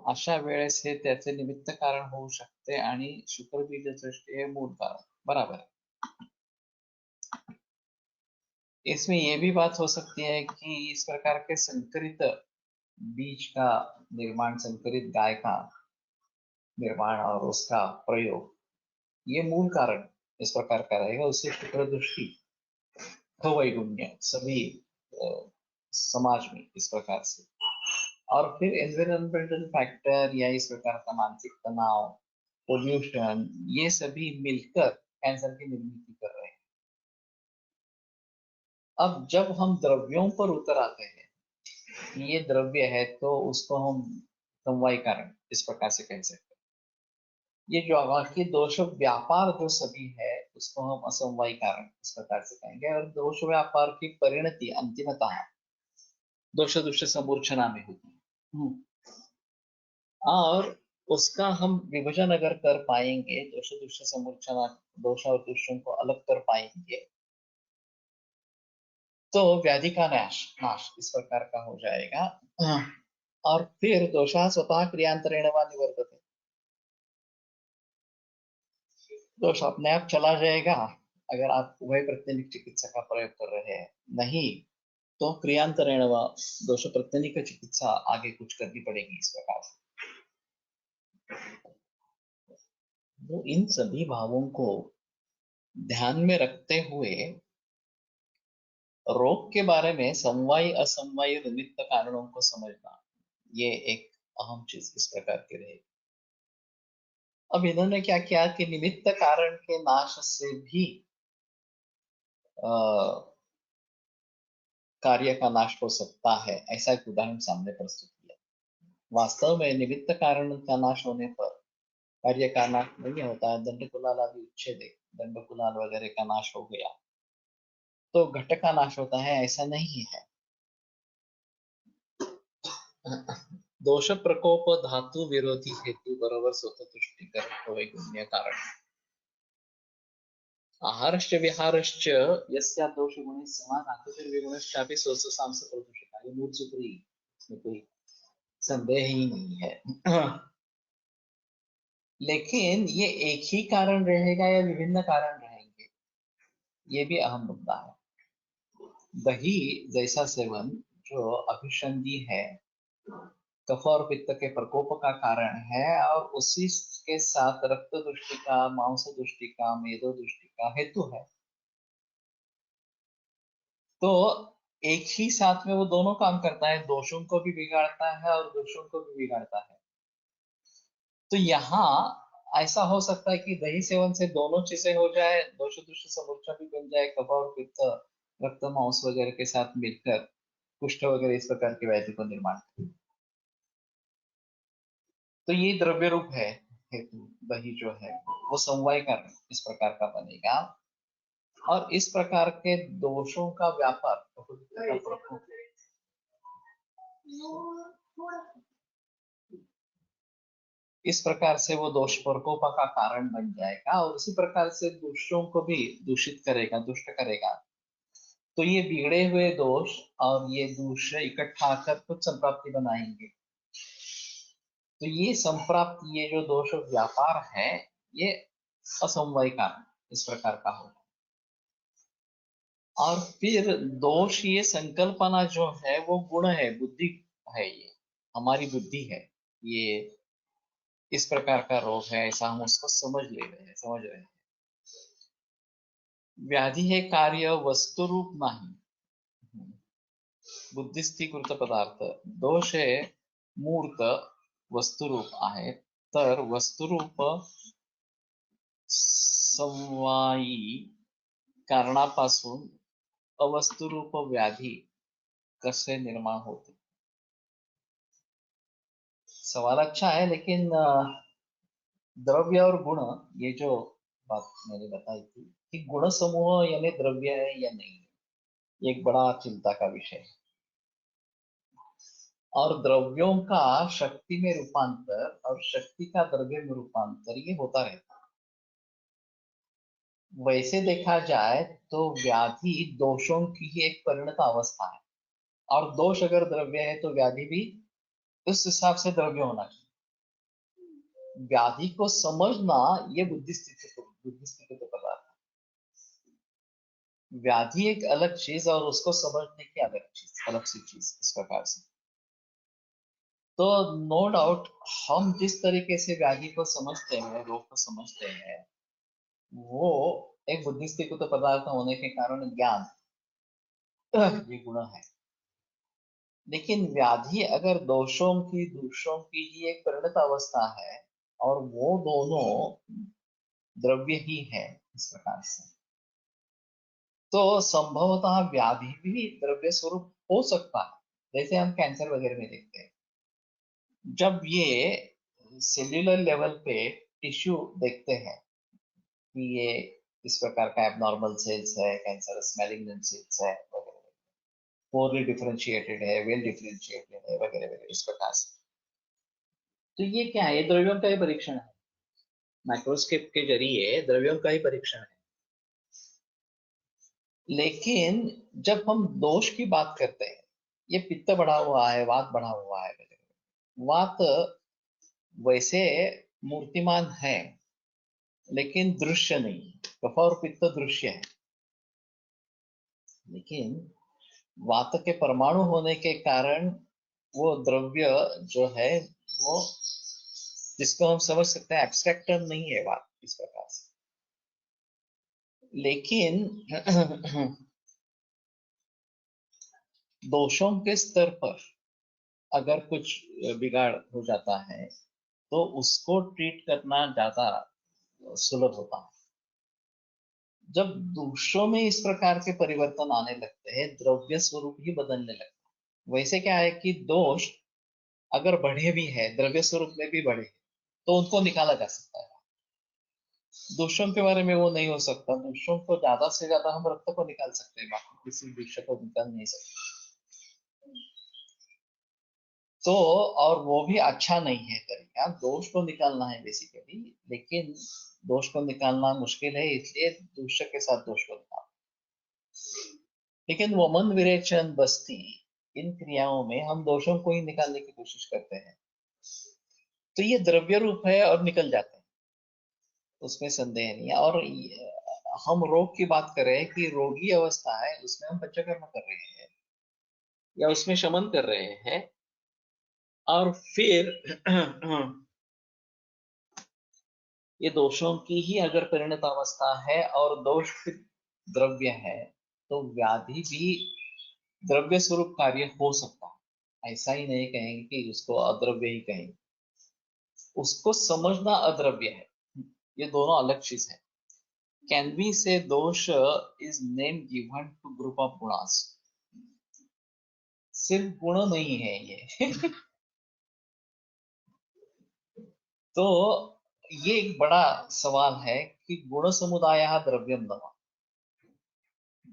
Speaker 2: अशा वेळेस हे त्याचे निमित्त कारण होऊ शकते आणि शुक्रबीज दृष्टि हे मूल कारण, बराबर है। इसमें ये भी बात हो सकती है कि इस प्रकार के संकरित बीज का निर्माण, संकरित गाय का निर्माण और उसका प्रयोग, ये मूल कारण इस प्रकार का रहेगा। उससे शुक्र दृष्टि वैगुण्य सभी समाज में इस प्रकार से, और फिर एनवायरमेंटल फैक्टर या इस प्रकार का मानसिक तनाव, पोल्यूशन, ये सभी मिलकर कैंसर की निर्मित कर रहे हैं। अब जब हम द्रव्यों पर उतर आते हैं, ये द्रव्य है तो उसको हम समवाय कारण इस प्रकार से कह सकते हैं। ये जो बाकी दोष व्यापार जो सभी है उसको हम असमवाय कारण इस प्रकार से कहेंगे, और दोष व्यापार की परिणति अंतिमतः दोष दुष्ट समूर्छना में होती है। और उसका हम विभाजन अगर कर पाएंगे, दोष दुष्ट समूर्छना, दोष और दुष्टों को अलग कर पाएंगे, तो व्याधि का नाश इस प्रकार का हो जाएगा। और फिर दोषा स्वतः क्रियांतरेण वा निवर्तते, दोष अपने आप चला जाएगा अगर आप उभय प्रत्यनिक चिकित्सा का प्रयोग कर रहे हैं, नहीं तो क्रियांतरेण वा दोष प्रत्यनिक चिकित्सा आगे कुछ करनी पड़ेगी इस प्रकार से। तो इन सभी भावों को ध्यान में रखते हुए रोग के बारे में समवायी असमवायी निमित्त कारणों को समझना, ये एक अहम चीज इस प्रकार की रहेगी। अब इन्होंने क्या किया कि निमित्त कारण के नाश से भी कार्य का नाश हो सकता है, ऐसा एक उदाहरण सामने प्रस्तुत किया। वास्तव में निमित्त कारण का नाश होने पर कार्य का नाश नहीं होता है। दंड कुलाल आदि उच्छेद, दंड कुलाल वगैरह का नाश हो गया तो घट का नाश होता है, ऐसा नहीं है। दोष प्रकोप धातु विरोधी हेतु बरोबर स्वतः तुष्टिकर वैगुण्य कारण। आहारश्च विहारश्च यस्या दोष गुणे समान धातुर्विगुणश्चापि स्वस्वसांस प्रदूषिता, ये मूल सूत्र ही, इसमें कोई संदेह ही नहीं है। लेकिन ये एक ही कारण रहेगा या विभिन्न कारण रहेंगे, ये भी अहम मुद्दा है। दही जैसा सेवन जो अभिसंधि है, कफ और पित्त के प्रकोप का कारण है, और उसी के साथ रक्त दुष्टि का, मांस दुष्टि का, मेदो दुष्टि का हेतु है। तो एक ही साथ में वो दोनों काम करता है, दोषों को भी बिगाड़ता है और दोषों को भी बिगाड़ता है। तो यहाँ ऐसा हो सकता है कि दही सेवन से दोनों चीजें हो जाए, दोष दुष्ट समूर्छा भी बन जाए, कफ और पित्त रक्त मांस वगैरह के साथ मिलकर कुष्ठ वगैरह इस प्रकार की व्याधि को निर्माण करती है। तो ये द्रव्य रूप है हेतु, दही जो है वो समवाय कारण इस प्रकार का बनेगा, और इस प्रकार के दोषों का व्यापार इस प्रकार से वो दोष प्रकोप का कारण बन जाएगा, और उसी प्रकार से दूसरों को भी दूषित करेगा, दुष्ट करेगा। तो ये बिगड़े हुए दोष और ये दूष इकट्ठा आकर कुछ संप्राप्ति बनाएंगे। तो ये संप्राप्ति, ये जो दोष व्यापार है, ये असमवाय कारण इस प्रकार का होगा। और फिर दोष, ये संकल्पना जो है वो गुण है, बुद्धि है, ये हमारी बुद्धि है, ये इस प्रकार का रोग है, ऐसा हम उसको समझ रहे हैं। व्याधि है कार्य वस्तु रूप नाही, बुद्धिस्थिकृत पदार्थ, दोष है मूर्त वस्तुरूप आहे, तर वस्तुरूप समवायी कारणापासून अवस्तुरूप व्याधी कसे निर्माण होते। सवाल अच्छा है, लेकिन द्रव्य और गुण, ये जो बात मैंने बताई थी कि गुण समूह यानी द्रव्य है या नहीं, ये एक बड़ा चिंता का विषय है। और द्रव्यों का शक्ति में रूपांतर और शक्ति का द्रव्य में रूपांतर ये होता रहता है। वैसे देखा जाए तो व्याधि दोषों की ही एक परिणत अवस्था है, और दोष अगर द्रव्य है तो व्याधि भी उस हिसाब से द्रव्य होना चाहिए। व्याधि को समझना ये बुद्धिस्थिति को पता है। व्याधि एक अलग चीज और उसको समझने की अलग सी चीज इस प्रकार से। तो नो डाउट हम जिस तरीके से व्याधि को समझते हैं, रोग को समझते हैं, वो एक बुद्धिस्थिति पदार्थ होने के कारण ज्ञान ये गुण है। लेकिन व्याधि अगर दोषों की ही एक परिणत अवस्था है, और वो दोनों द्रव्य ही है इस प्रकार से, तो संभवतः व्याधि भी द्रव्य स्वरूप हो सकता है। जैसे हम कैंसर वगैरह में देखते हैं, जब ये सेल्यूलर लेवल पे टिश्यू देखते हैं कि ये इस प्रकार का एबनॉर्मल सेल्स है, कैंसरस मैलिग्नेंट सेल्स है वगैरह, पोरली डिफरेंशिएटेड है, वेल डिफरेंशिएटेड है वगैरह वगैरह इस प्रकार से। तो ये क्या है, ये द्रव्यों का ही परीक्षण है, माइक्रोस्कोप के जरिए द्रव्यों का ही परीक्षण है। लेकिन जब हम दोष की बात करते हैं, ये पित्त बढ़ा हुआ है, वात बढ़ा हुआ है, वात वैसे मूर्तिमान है लेकिन दृश्य नहीं, कफ और पित्त दृश्य है, लेकिन वात के परमाणु होने के कारण वो द्रव्य जो है वो, जिसको हम समझ सकते हैं एब्स्ट्रैक्ट टर्म नहीं है वात इस प्रकार से। लेकिन दोषों के स्तर पर अगर कुछ बिगाड़ हो जाता है तो उसको ट्रीट करना ज्यादा सुलभ होता है। जब दोषों में इस प्रकार के परिवर्तन आने लगते हैं, द्रव्य स्वरूप ही बदलने लगता है। वैसे क्या है कि दोष अगर बढ़े भी है, द्रव्य स्वरूप में भी बढ़े, तो उनको निकाला जा सकता है। दोषों के बारे में वो नहीं हो सकता। दोषों को ज्यादा से ज्यादा हम रक्त को निकाल सकते हैं, बाकी किसी विषय को निकाल नहीं सकते। तो और वो भी अच्छा नहीं है तरीका, दोष को निकालना है बेसिकली, लेकिन दोष को निकालना मुश्किल है, इसलिए दूषक के साथ दोष को निकालना। लेकिन वमन विरेचन बस्ती, इन क्रियाओं में हम दोषों को ही निकालने की कोशिश करते हैं, तो ये द्रव्य रूप है और निकल जाते हैं, उसमें संदेह नहीं है। और हम रोग की बात कर रहे हैं कि रोगी अवस्था है, उसमें हम पंचकर्म कर रहे हैं या उसमें शमन कर रहे हैं, और फिर ये दोषों की ही अगर परिणत अवस्था है और दोष द्रव्य है, तो व्याधि भी द्रव्य स्वरूप कार्य हो सकता है। ऐसा ही नहीं कहेंगे कि उसको अद्रव्य ही कहेंगे, उसको समझना अद्रव्य है, ये दोनों अलग चीज है। Can we say dosha is name given to group of gunas? सिर्फ गुण नहीं है ये तो ये एक बड़ा सवाल है कि गुण समुदाय द्रव्यम न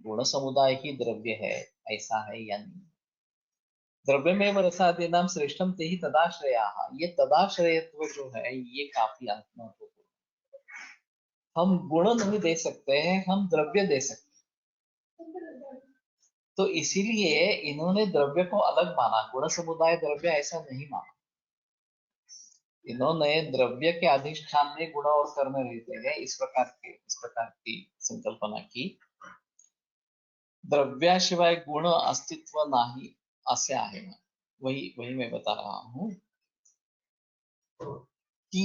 Speaker 2: गुण समुदाय ही द्रव्य है, ऐसा है या नहीं? द्रव्यमेव रसादीनां श्रेष्ठम ते ही तदाश्रया, ये तदाश्रयत्व जो है ये काफी महत्वपूर्ण। हम गुण नहीं दे सकते हैं, हम द्रव्य दे सकते हैं। तो इसीलिए इन्होंने द्रव्य को अलग माना, गुण समुदाय द्रव्य ऐसा नहीं माना। इन्होंने द्रव्य के अधिष्ठान में गुण और कर्म रहते हैं, इस प्रकार की संकल्पना की। द्रव्याशिवाय गुण अस्तित्व नाही असे आहे। वही मैं बता रहा हूं कि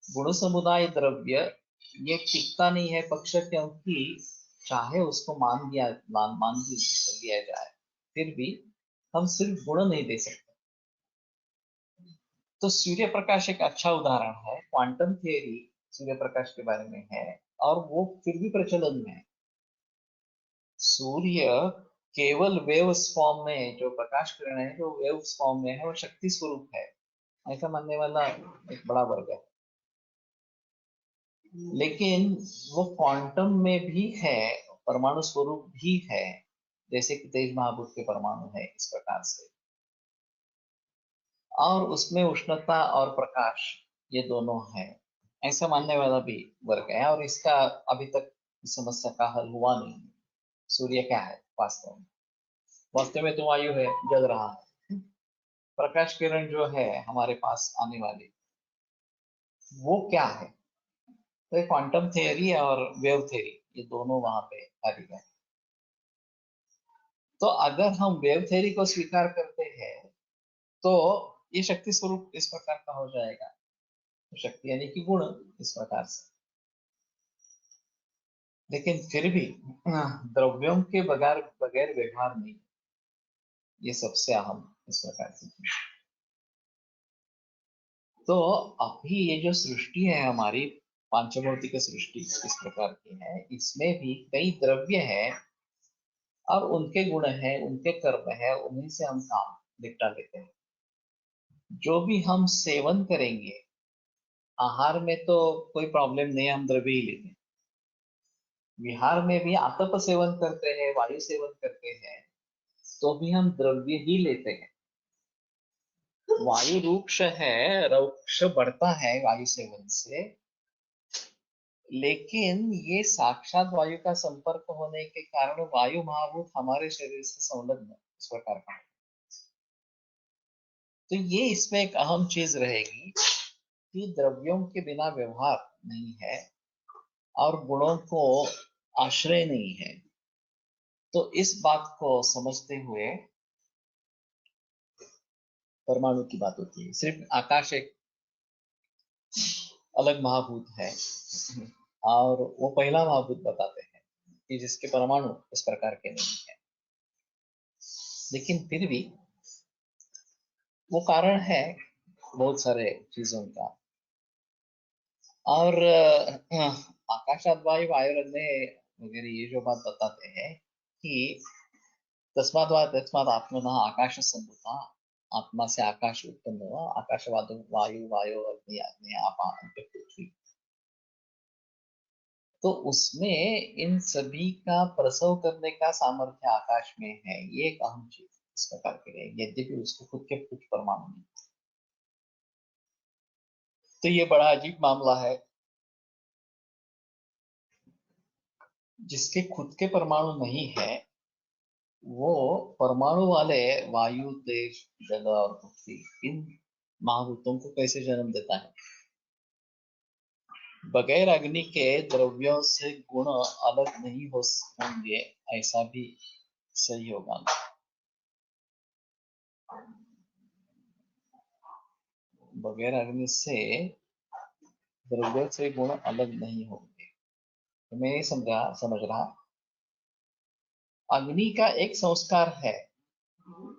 Speaker 2: गुण समुदाय द्रव्य ये टिकता नहीं है पक्ष, क्योंकि चाहे उसको मान लिया जाए, फिर भी हम सिर्फ गुण नहीं दे सकते। तो सूर्य प्रकाश एक अच्छा उदाहरण है। क्वांटम थियरी सूर्य प्रकाश के बारे में है और वो फिर भी प्रचलन में है। सूर्य केवल वेव्स फॉर्म में, जो प्रकाश किरण है जो वेव्स फॉर्म में है, वो शक्ति स्वरूप है, ऐसा मानने वाला एक बड़ा वर्ग है। लेकिन वो क्वांटम में भी है, परमाणु स्वरूप भी है, जैसे कि तेज महाभूत के परमाणु है, इस प्रकार से। और उसमें उष्णता और प्रकाश ये दोनों है, ऐसा मानने वाला भी वर्ग है। और इसका अभी तक समस्या का हल हुआ नहीं। सूर्य क्या है वास्तव में? वास्तव में तो वायु है, जल रहा है। प्रकाश किरण जो है हमारे पास आने वाली, वो क्या है? तो क्वांटम थियरी और वेव थियरी ये दोनों वहां पे कारीगर है। तो अगर हम वेव थियरी को स्वीकार करते हैं तो ये शक्ति स्वरूप इस प्रकार का हो जाएगा। तो शक्ति यानी कि गुण इस प्रकार से। लेकिन फिर भी द्रव्यों के बगैर व्यवहार नहीं, ये सबसे अहम इस प्रकार की। तो अभी ये जो सृष्टि है हमारी पांचभौतिक सृष्टि इस प्रकार की है, इसमें भी कई द्रव्य है और उनके गुण है, उनके कर्म है, उन्हीं से हम काम निपटा लेते हैं। जो भी हम सेवन करेंगे, आहार में तो कोई प्रॉब्लम नहीं है, हम द्रव्य ही लेते हैं। विहार में भी आतप सेवन करते हैं, वायु सेवन करते हैं, तो भी हम द्रव्य ही लेते हैं। वायु रूक्ष है, रूक्ष बढ़ता है वायु सेवन से, लेकिन ये साक्षात वायु का संपर्क होने के कारण वायु महाभूत हमारे शरीर से संलग्न इस प्रकार का। तो ये इसमें एक अहम चीज रहेगी कि द्रव्यों के बिना व्यवहार नहीं है और गुणों को आश्रय नहीं है। तो इस बात को समझते हुए परमाणु की बात होती है। सिर्फ आकाश एक अलग महाभूत है और वो पहला महाभूत बताते हैं कि जिसके परमाणु इस प्रकार के नहीं है। लेकिन फिर भी वो कारण है बहुत सारे चीजों का। और आकाशात वायु वायुरग्नि वगैरह ये जो बात बताते हैं कि तस्मात् आत्मनः आकाश संभूता, आत्मा से आकाश उत्पन्न हुआ, आकाशवाद वायु वायु अग्नि अग्नि आपा पृथ्वी। तो उसमें इन सभी का प्रसव करने का सामर्थ्य आकाश में है। ये एक अहम चीज इस प्रकार के लिए, यद्यपि उसको खुद के कुछ परमाणु नहीं। तो ये बड़ा अजीब मामला है। जिसके खुद के परमाणु नहीं है, वो परमाणु वाले वायु तेज जल और पृथ्वी इन महाभूतों को कैसे जन्म देता है? बगैर अग्नि के द्रव्यों से गुण अलग नहीं होंगे, ऐसा भी सही होगा। बगैर अग्नि से द्रव्यों से गुण अलग नहीं होंगे, तो मैं नहीं समझ रहा। अग्नि का एक संस्कार है,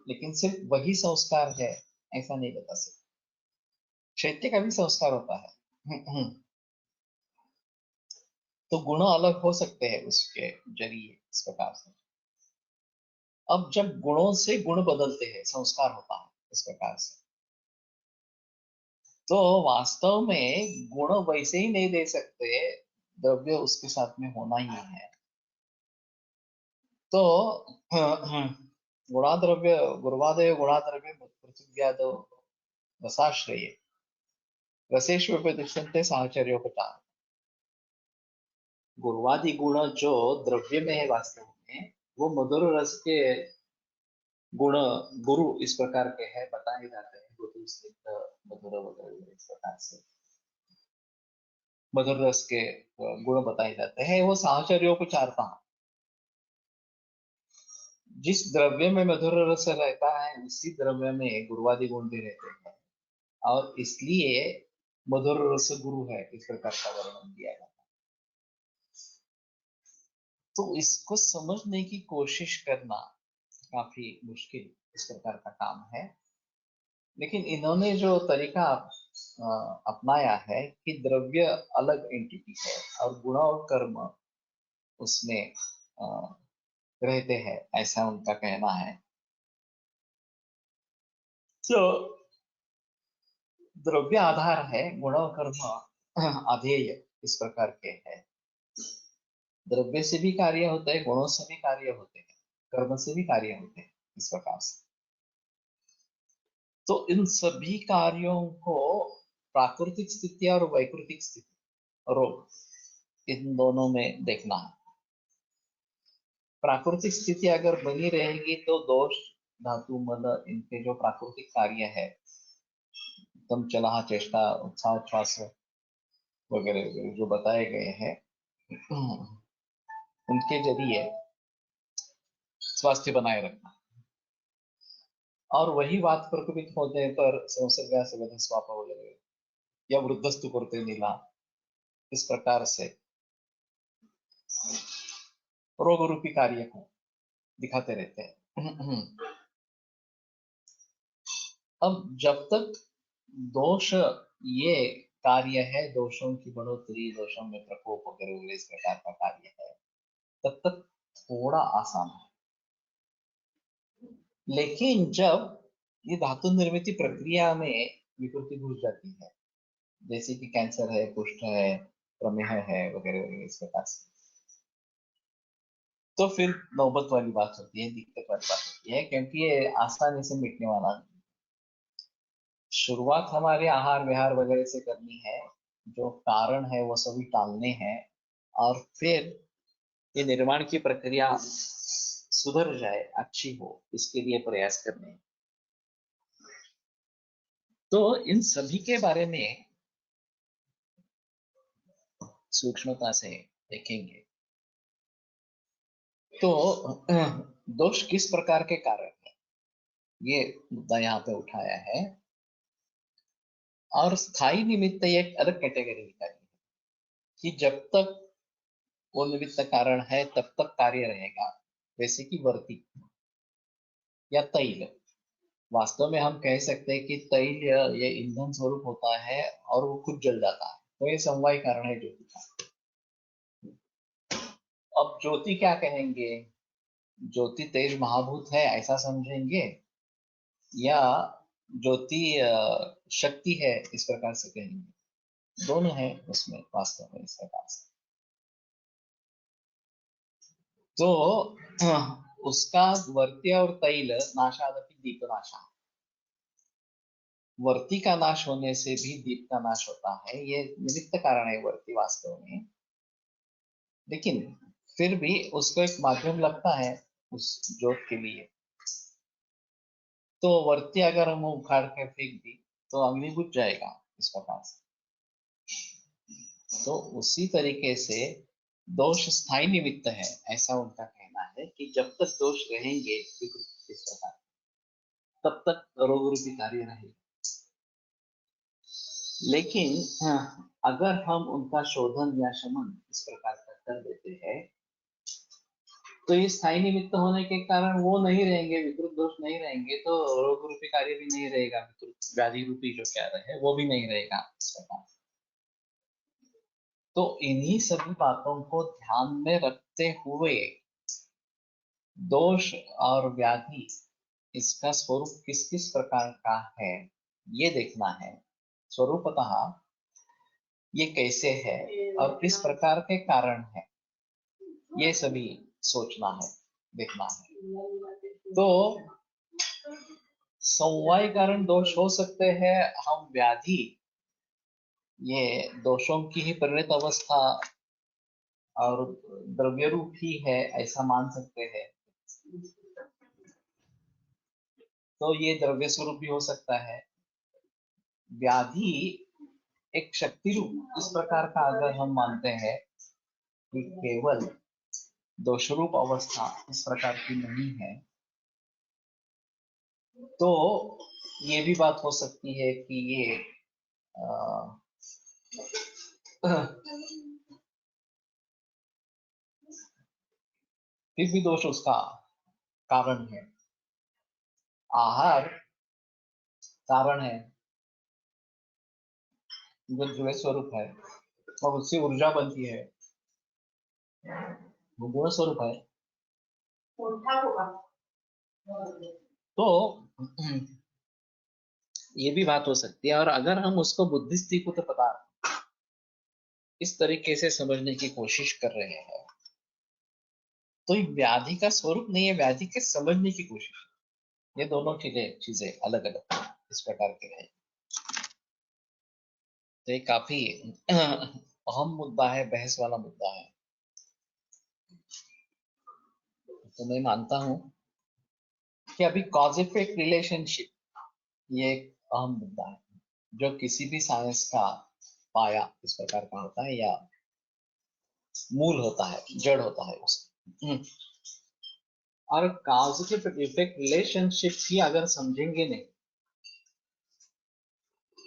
Speaker 2: लेकिन सिर्फ वही संस्कार है ऐसा नहीं बता सकते। चैत्य का भी संस्कार होता है। तो गुण अलग हो सकते हैं उसके जरिए इस प्रकार से। अब जब गुणों से गुण बदलते हैं, संस्कार होता है इस प्रकार से, तो वास्तव में गुण वैसे ही नहीं दे सकते, द्रव्य उसके साथ में होना ही है। तो गुणाद्रव्य गुरुवादय गुणाद्रव्य पृथ्व्यादो रसाश्रय रसेष्वपदिश्यन्ते साहचर्योपचार। गुरुवादि गुण जो द्रव्य में है वास्तव में, वो मधुर रस के गुण गुरु इस प्रकार के हैं, बताए जाते हैं गुरु स्निग्ध मधुर वगैरह इस प्रकार से मधुर रस के गुण बताए जाते हैं। वो साहचर्योपचारता, जिस द्रव्य में मधुर रस रहता है उसी द्रव्य में गुरुवादि गुण भी रहते हैं, और इसलिए मधुर रस गुरु है इस प्रकार का वर्णन किया गया। तो इसको समझने की कोशिश करना काफी मुश्किल इस प्रकार का काम है, लेकिन इन्होंने जो तरीका अपनाया है कि द्रव्य अलग एंटिटी है और गुण और कर्म उसमें रहते हैं, ऐसा उनका कहना है। तो द्रव्य आधार है, गुण और कर्म अधेय इस प्रकार के है। द्रव्य से भी कार्य होते हैं, गुणों से भी कार्य होते हैं, कर्म से भी कार्य होते हैं इस प्रकार से। तो इन सभी कार्यों को प्राकृतिक स्थिति और वैकृतिक स्थिति, रोग, इन दोनों में देखना है। प्राकृतिक स्थिति अगर बनी रहेगी तो दोष धातु मल इनके जो प्राकृतिक कार्य है, एकदम चलाह चेष्टा उत्साह श्वास वगैरह वगैरह जो बताए गए हैं, उनके जरिए स्वास्थ्य बनाए रखना, और वही बात प्रकटित होने पर संसर्गा से स्वाप वगैरह या वृद्धस्तु करते नीला इस प्रकार से रोग रूपी कार्य को दिखाते रहते हैं। अब जब तक दोष ये कार्य है, दोषों की बढ़ोतरी, दोषों में प्रकोप वगैरह इस प्रकार का कार्य है, तब तक थोड़ा आसान है। लेकिन जब ये धातु निर्मित प्रक्रिया में विकृति घुस जाती है, जैसे कि कैंसर है, कुष्ठ है, प्रमेह है वगैरह वगैरह इस प्रकार से, तो फिर नौबत वाली बात होती है, दिक्कत वाली बात होती है, क्योंकि ये आसानी से मिटने वाला नहीं। शुरुआत हमारे आहार विहार वगैरह से करनी है, जो कारण है वो सभी टालने हैं, और फिर ये निर्माण की प्रक्रिया सुधर जाए, अच्छी हो, इसके लिए प्रयास करने हैं। तो इन सभी के बारे में सूक्ष्मता से देखेंगे। तो दोष किस प्रकार के कारण है, ये मुद्दा यहाँ पे उठाया है। और स्थायी निमित्त एक अलग कैटेगरी निकाली है कि जब तक वो निमित्त कारण है तब तक कार्य रहेगा, जैसे कि वर्ती या तैल। वास्तव में हम कह सकते हैं कि तैल ये ईंधन स्वरूप होता है और वो खुद जल जाता है, तो ये समवाय कारण है ज्योति का। अब ज्योति क्या कहेंगे, ज्योति तेज महाभूत है ऐसा समझेंगे, या ज्योति शक्ति है इस प्रकार से कहेंगे? दोनों है उसमें वास्तव में इस प्रकार से। तो उसका वर्त्य और तैल नाशादपि दीप नाशा, वर्ती का नाश होने से भी दीप का नाश होता है, ये निमित्त कारण है वर्ती वास्तव में। लेकिन फिर भी उसको एक माध्यम लगता है उस ज्योत के लिए। तो वर्ती अगर हम उखाड़ के फेंक दी तो अग्नि बुझ जाएगा इस प्रकार से। तो उसी तरीके से दोष स्थायी निमित्त है, ऐसा उनका कहना है कि जब तक दोष रहेंगे विकृति इस प्रकार, तब तक रोग रूपी कार्य रहेगा। लेकिन अगर हम उनका शोधन या शमन इस प्रकार का कर देते हैं, तो ये स्थायी निमित्त होने के कारण वो नहीं रहेंगे, विकृत दोष नहीं रहेंगे, तो रोग रूपी कार्य भी नहीं रहेगा, विकृत व्याधि रूपी जो क्या रहे वो भी नहीं रहेगा इस प्रकार। तो इन्हीं सभी बातों को ध्यान में रखते हुए दोष और व्याधि इसका स्वरूप किस किस प्रकार का है ये देखना है। स्वरूपतः ये कैसे है और किस प्रकार के कारण है ये सभी सोचना है, देखना है। तो समवाय कारण दोष हो सकते हैं, हम व्याधि ये दोषों की ही परिणत अवस्था और द्रव्य रूप ही है ऐसा मान सकते हैं। तो ये द्रव्य स्वरूप भी हो सकता है। व्याधि एक शक्ति रूप इस प्रकार का अगर हम मानते हैं कि केवल दोषरूप अवस्था इस प्रकार की नहीं है, तो ये भी बात हो सकती है कि ये फिर भी दोष उसका कारण है, आहार कारण है, जो स्वरूप है और उससे ऊर्जा बनती है, वो गुण स्वरूप है। तो ये भी बात हो सकती है। और अगर हम उसको बुद्धिस्ती को तो पता इस तरीके से समझने की कोशिश कर रहे हैं, तो ये व्याधि का स्वरूप नहीं है, व्याधि के समझने की कोशिश। ये दोनों चीजें अलग अलग इस प्रकार के हैं। तो ये काफी अहम मुद्दा है, बहस वाला मुद्दा है। तो मैं मानता हूं कि अभी कॉज इफेक्ट रिलेशनशिप ये एक अहम मुद्दा है जो किसी भी साइंस का पाया इस प्रकार का होता है या मूल होता है, जड़ होता है उसका। और कॉज इफेक्ट रिलेशनशिप ही अगर समझेंगे नहीं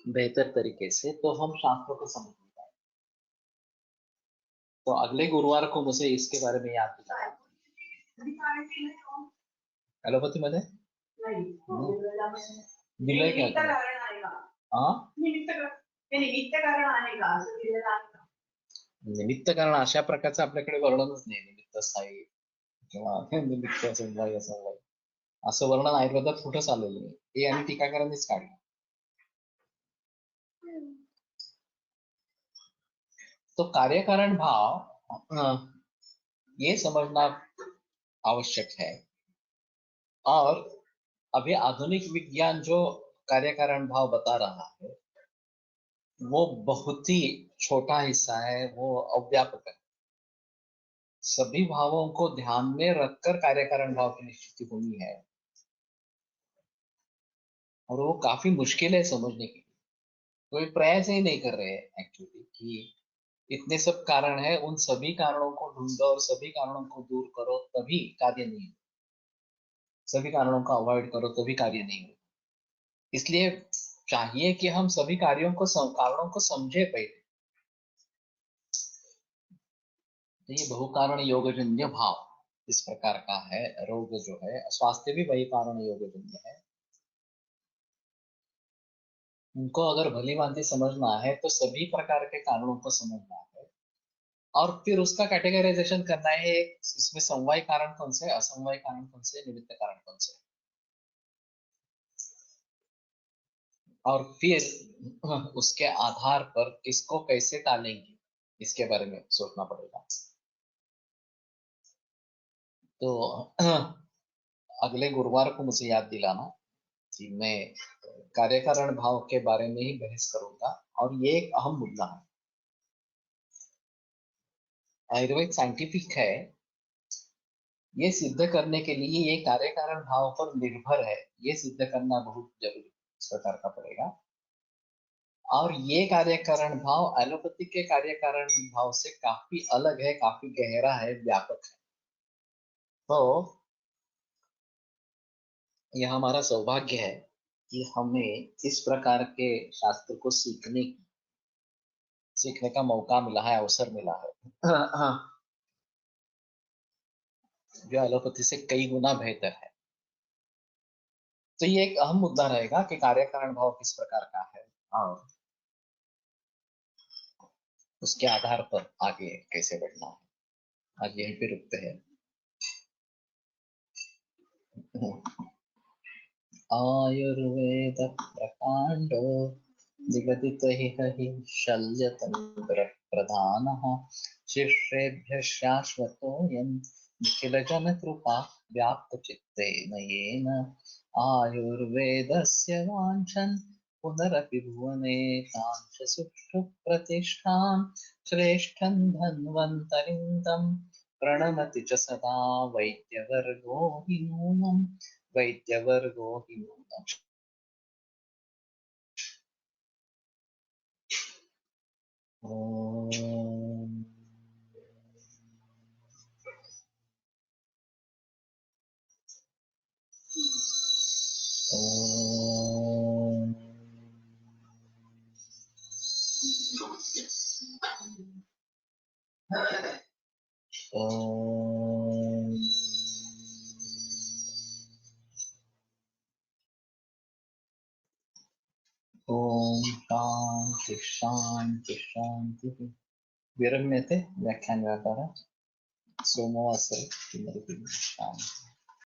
Speaker 2: बेहतर तरीके से तो हम शास्त्रों को समझ नहीं पाएंगे। तो अगले गुरुवार को मुझे इसके बारे में याद दिलाया। एलोपैथी मध्ये दिलंय क्या तुम्ही? हाँ निमित्त कारण अशा प्रकारचं आपल्याकडे वर्णनच नाही, निमित्त स्थायी किंवा निमित्त समवाय असमवाय असं वर्णन आयुर्वेदात कुठंच आलेलं नाही, हे आणि टीकाकारांनीच काढलं। तो कार्यकारण भाव ये समझना आवश्यक है। और अभी आधुनिक विज्ञान जो कार्यकारण भाव बता रहा है वो बहुत ही छोटा हिस्सा है, वो अव्यापक है। सभी भावों को ध्यान में रखकर कार्यकारण भाव की निश्चिति होनी है और वो काफी मुश्किल है समझने के लिए। कोई प्रयास ही नहीं कर रहे हैं एक्चुअली कि इतने सब कारण है, उन सभी कारणों को ढूंढो और सभी कारणों को दूर करो तभी कार्य नहीं, सभी कारणों को अवॉइड करो तभी कार्य नहीं हो। इसलिए चाहिए कि हम सभी कार्यों को कारणों को समझे पहले। तो ये बहुकारण योगजन्य भाव इस प्रकार का है। रोग जो है, स्वास्थ्य भी वही कारण योगजन्य है। उनको अगर भली भांति समझना है तो सभी प्रकार के कारणों को समझना है और फिर उसका कैटेगराइजेशन करना है, इसमें समवाय कारण कौन से, असमवाय कारण कौन से, निमित्त कारण कौन से, और फिर उसके आधार पर किसको कैसे टालेंगे इसके बारे में सोचना पड़ेगा। तो अगले गुरुवार को मुझे याद दिलाना कि मैं कार्यकारण भाव के बारे में ही बहस करूंगा और ये एक अहम मुद्दा है। आयुर्वेद साइंटिफिक है, ये सिद्ध करने के लिए ये कार्यकारण भाव पर निर्भर है, ये सिद्ध करना बहुत जरूरी इस प्रकार का पड़ेगा। और ये कार्यकारण भाव एलोपैथी के कार्यकारण भाव से काफी अलग है, काफी गहरा है, व्यापक है। तो यह हमारा सौभाग्य है कि हमें इस प्रकार के शास्त्र को सीखने का मौका मिला है, अवसर मिला है जो एलोपैथी से कई गुना बेहतर है। तो ये एक अहम मुद्दा रहेगा कि कार्यकारण भाव किस प्रकार का है और उसके आधार पर आगे कैसे बढ़ना है। आज यहीं पे रुकते हैं। आयुर्वेद प्रकांडो निगदितहि शल्यतंत्र प्रधानः शिष्येभ्यः शाश्वतोऽयं निखिलजनकृपा व्याप्तचित्तेन येन आयुर्वेदस्य वाञ्छन् पुनरपि भुवने काञ्च सुष्ठुप्रतिष्ठां श्रेष्ठं धन्वन्तरिं तं प्रणमति च सदा वैद्यवर्गो हि नूनम् वैद्यवर्गो हि नूनम्। ॐ ॐ ॐ ॐ शान्ति शान्ति शान्तिः। विरम्यते व्याख्यानव्यापारः सोमवासरे पुनरुक्मिष्यामि।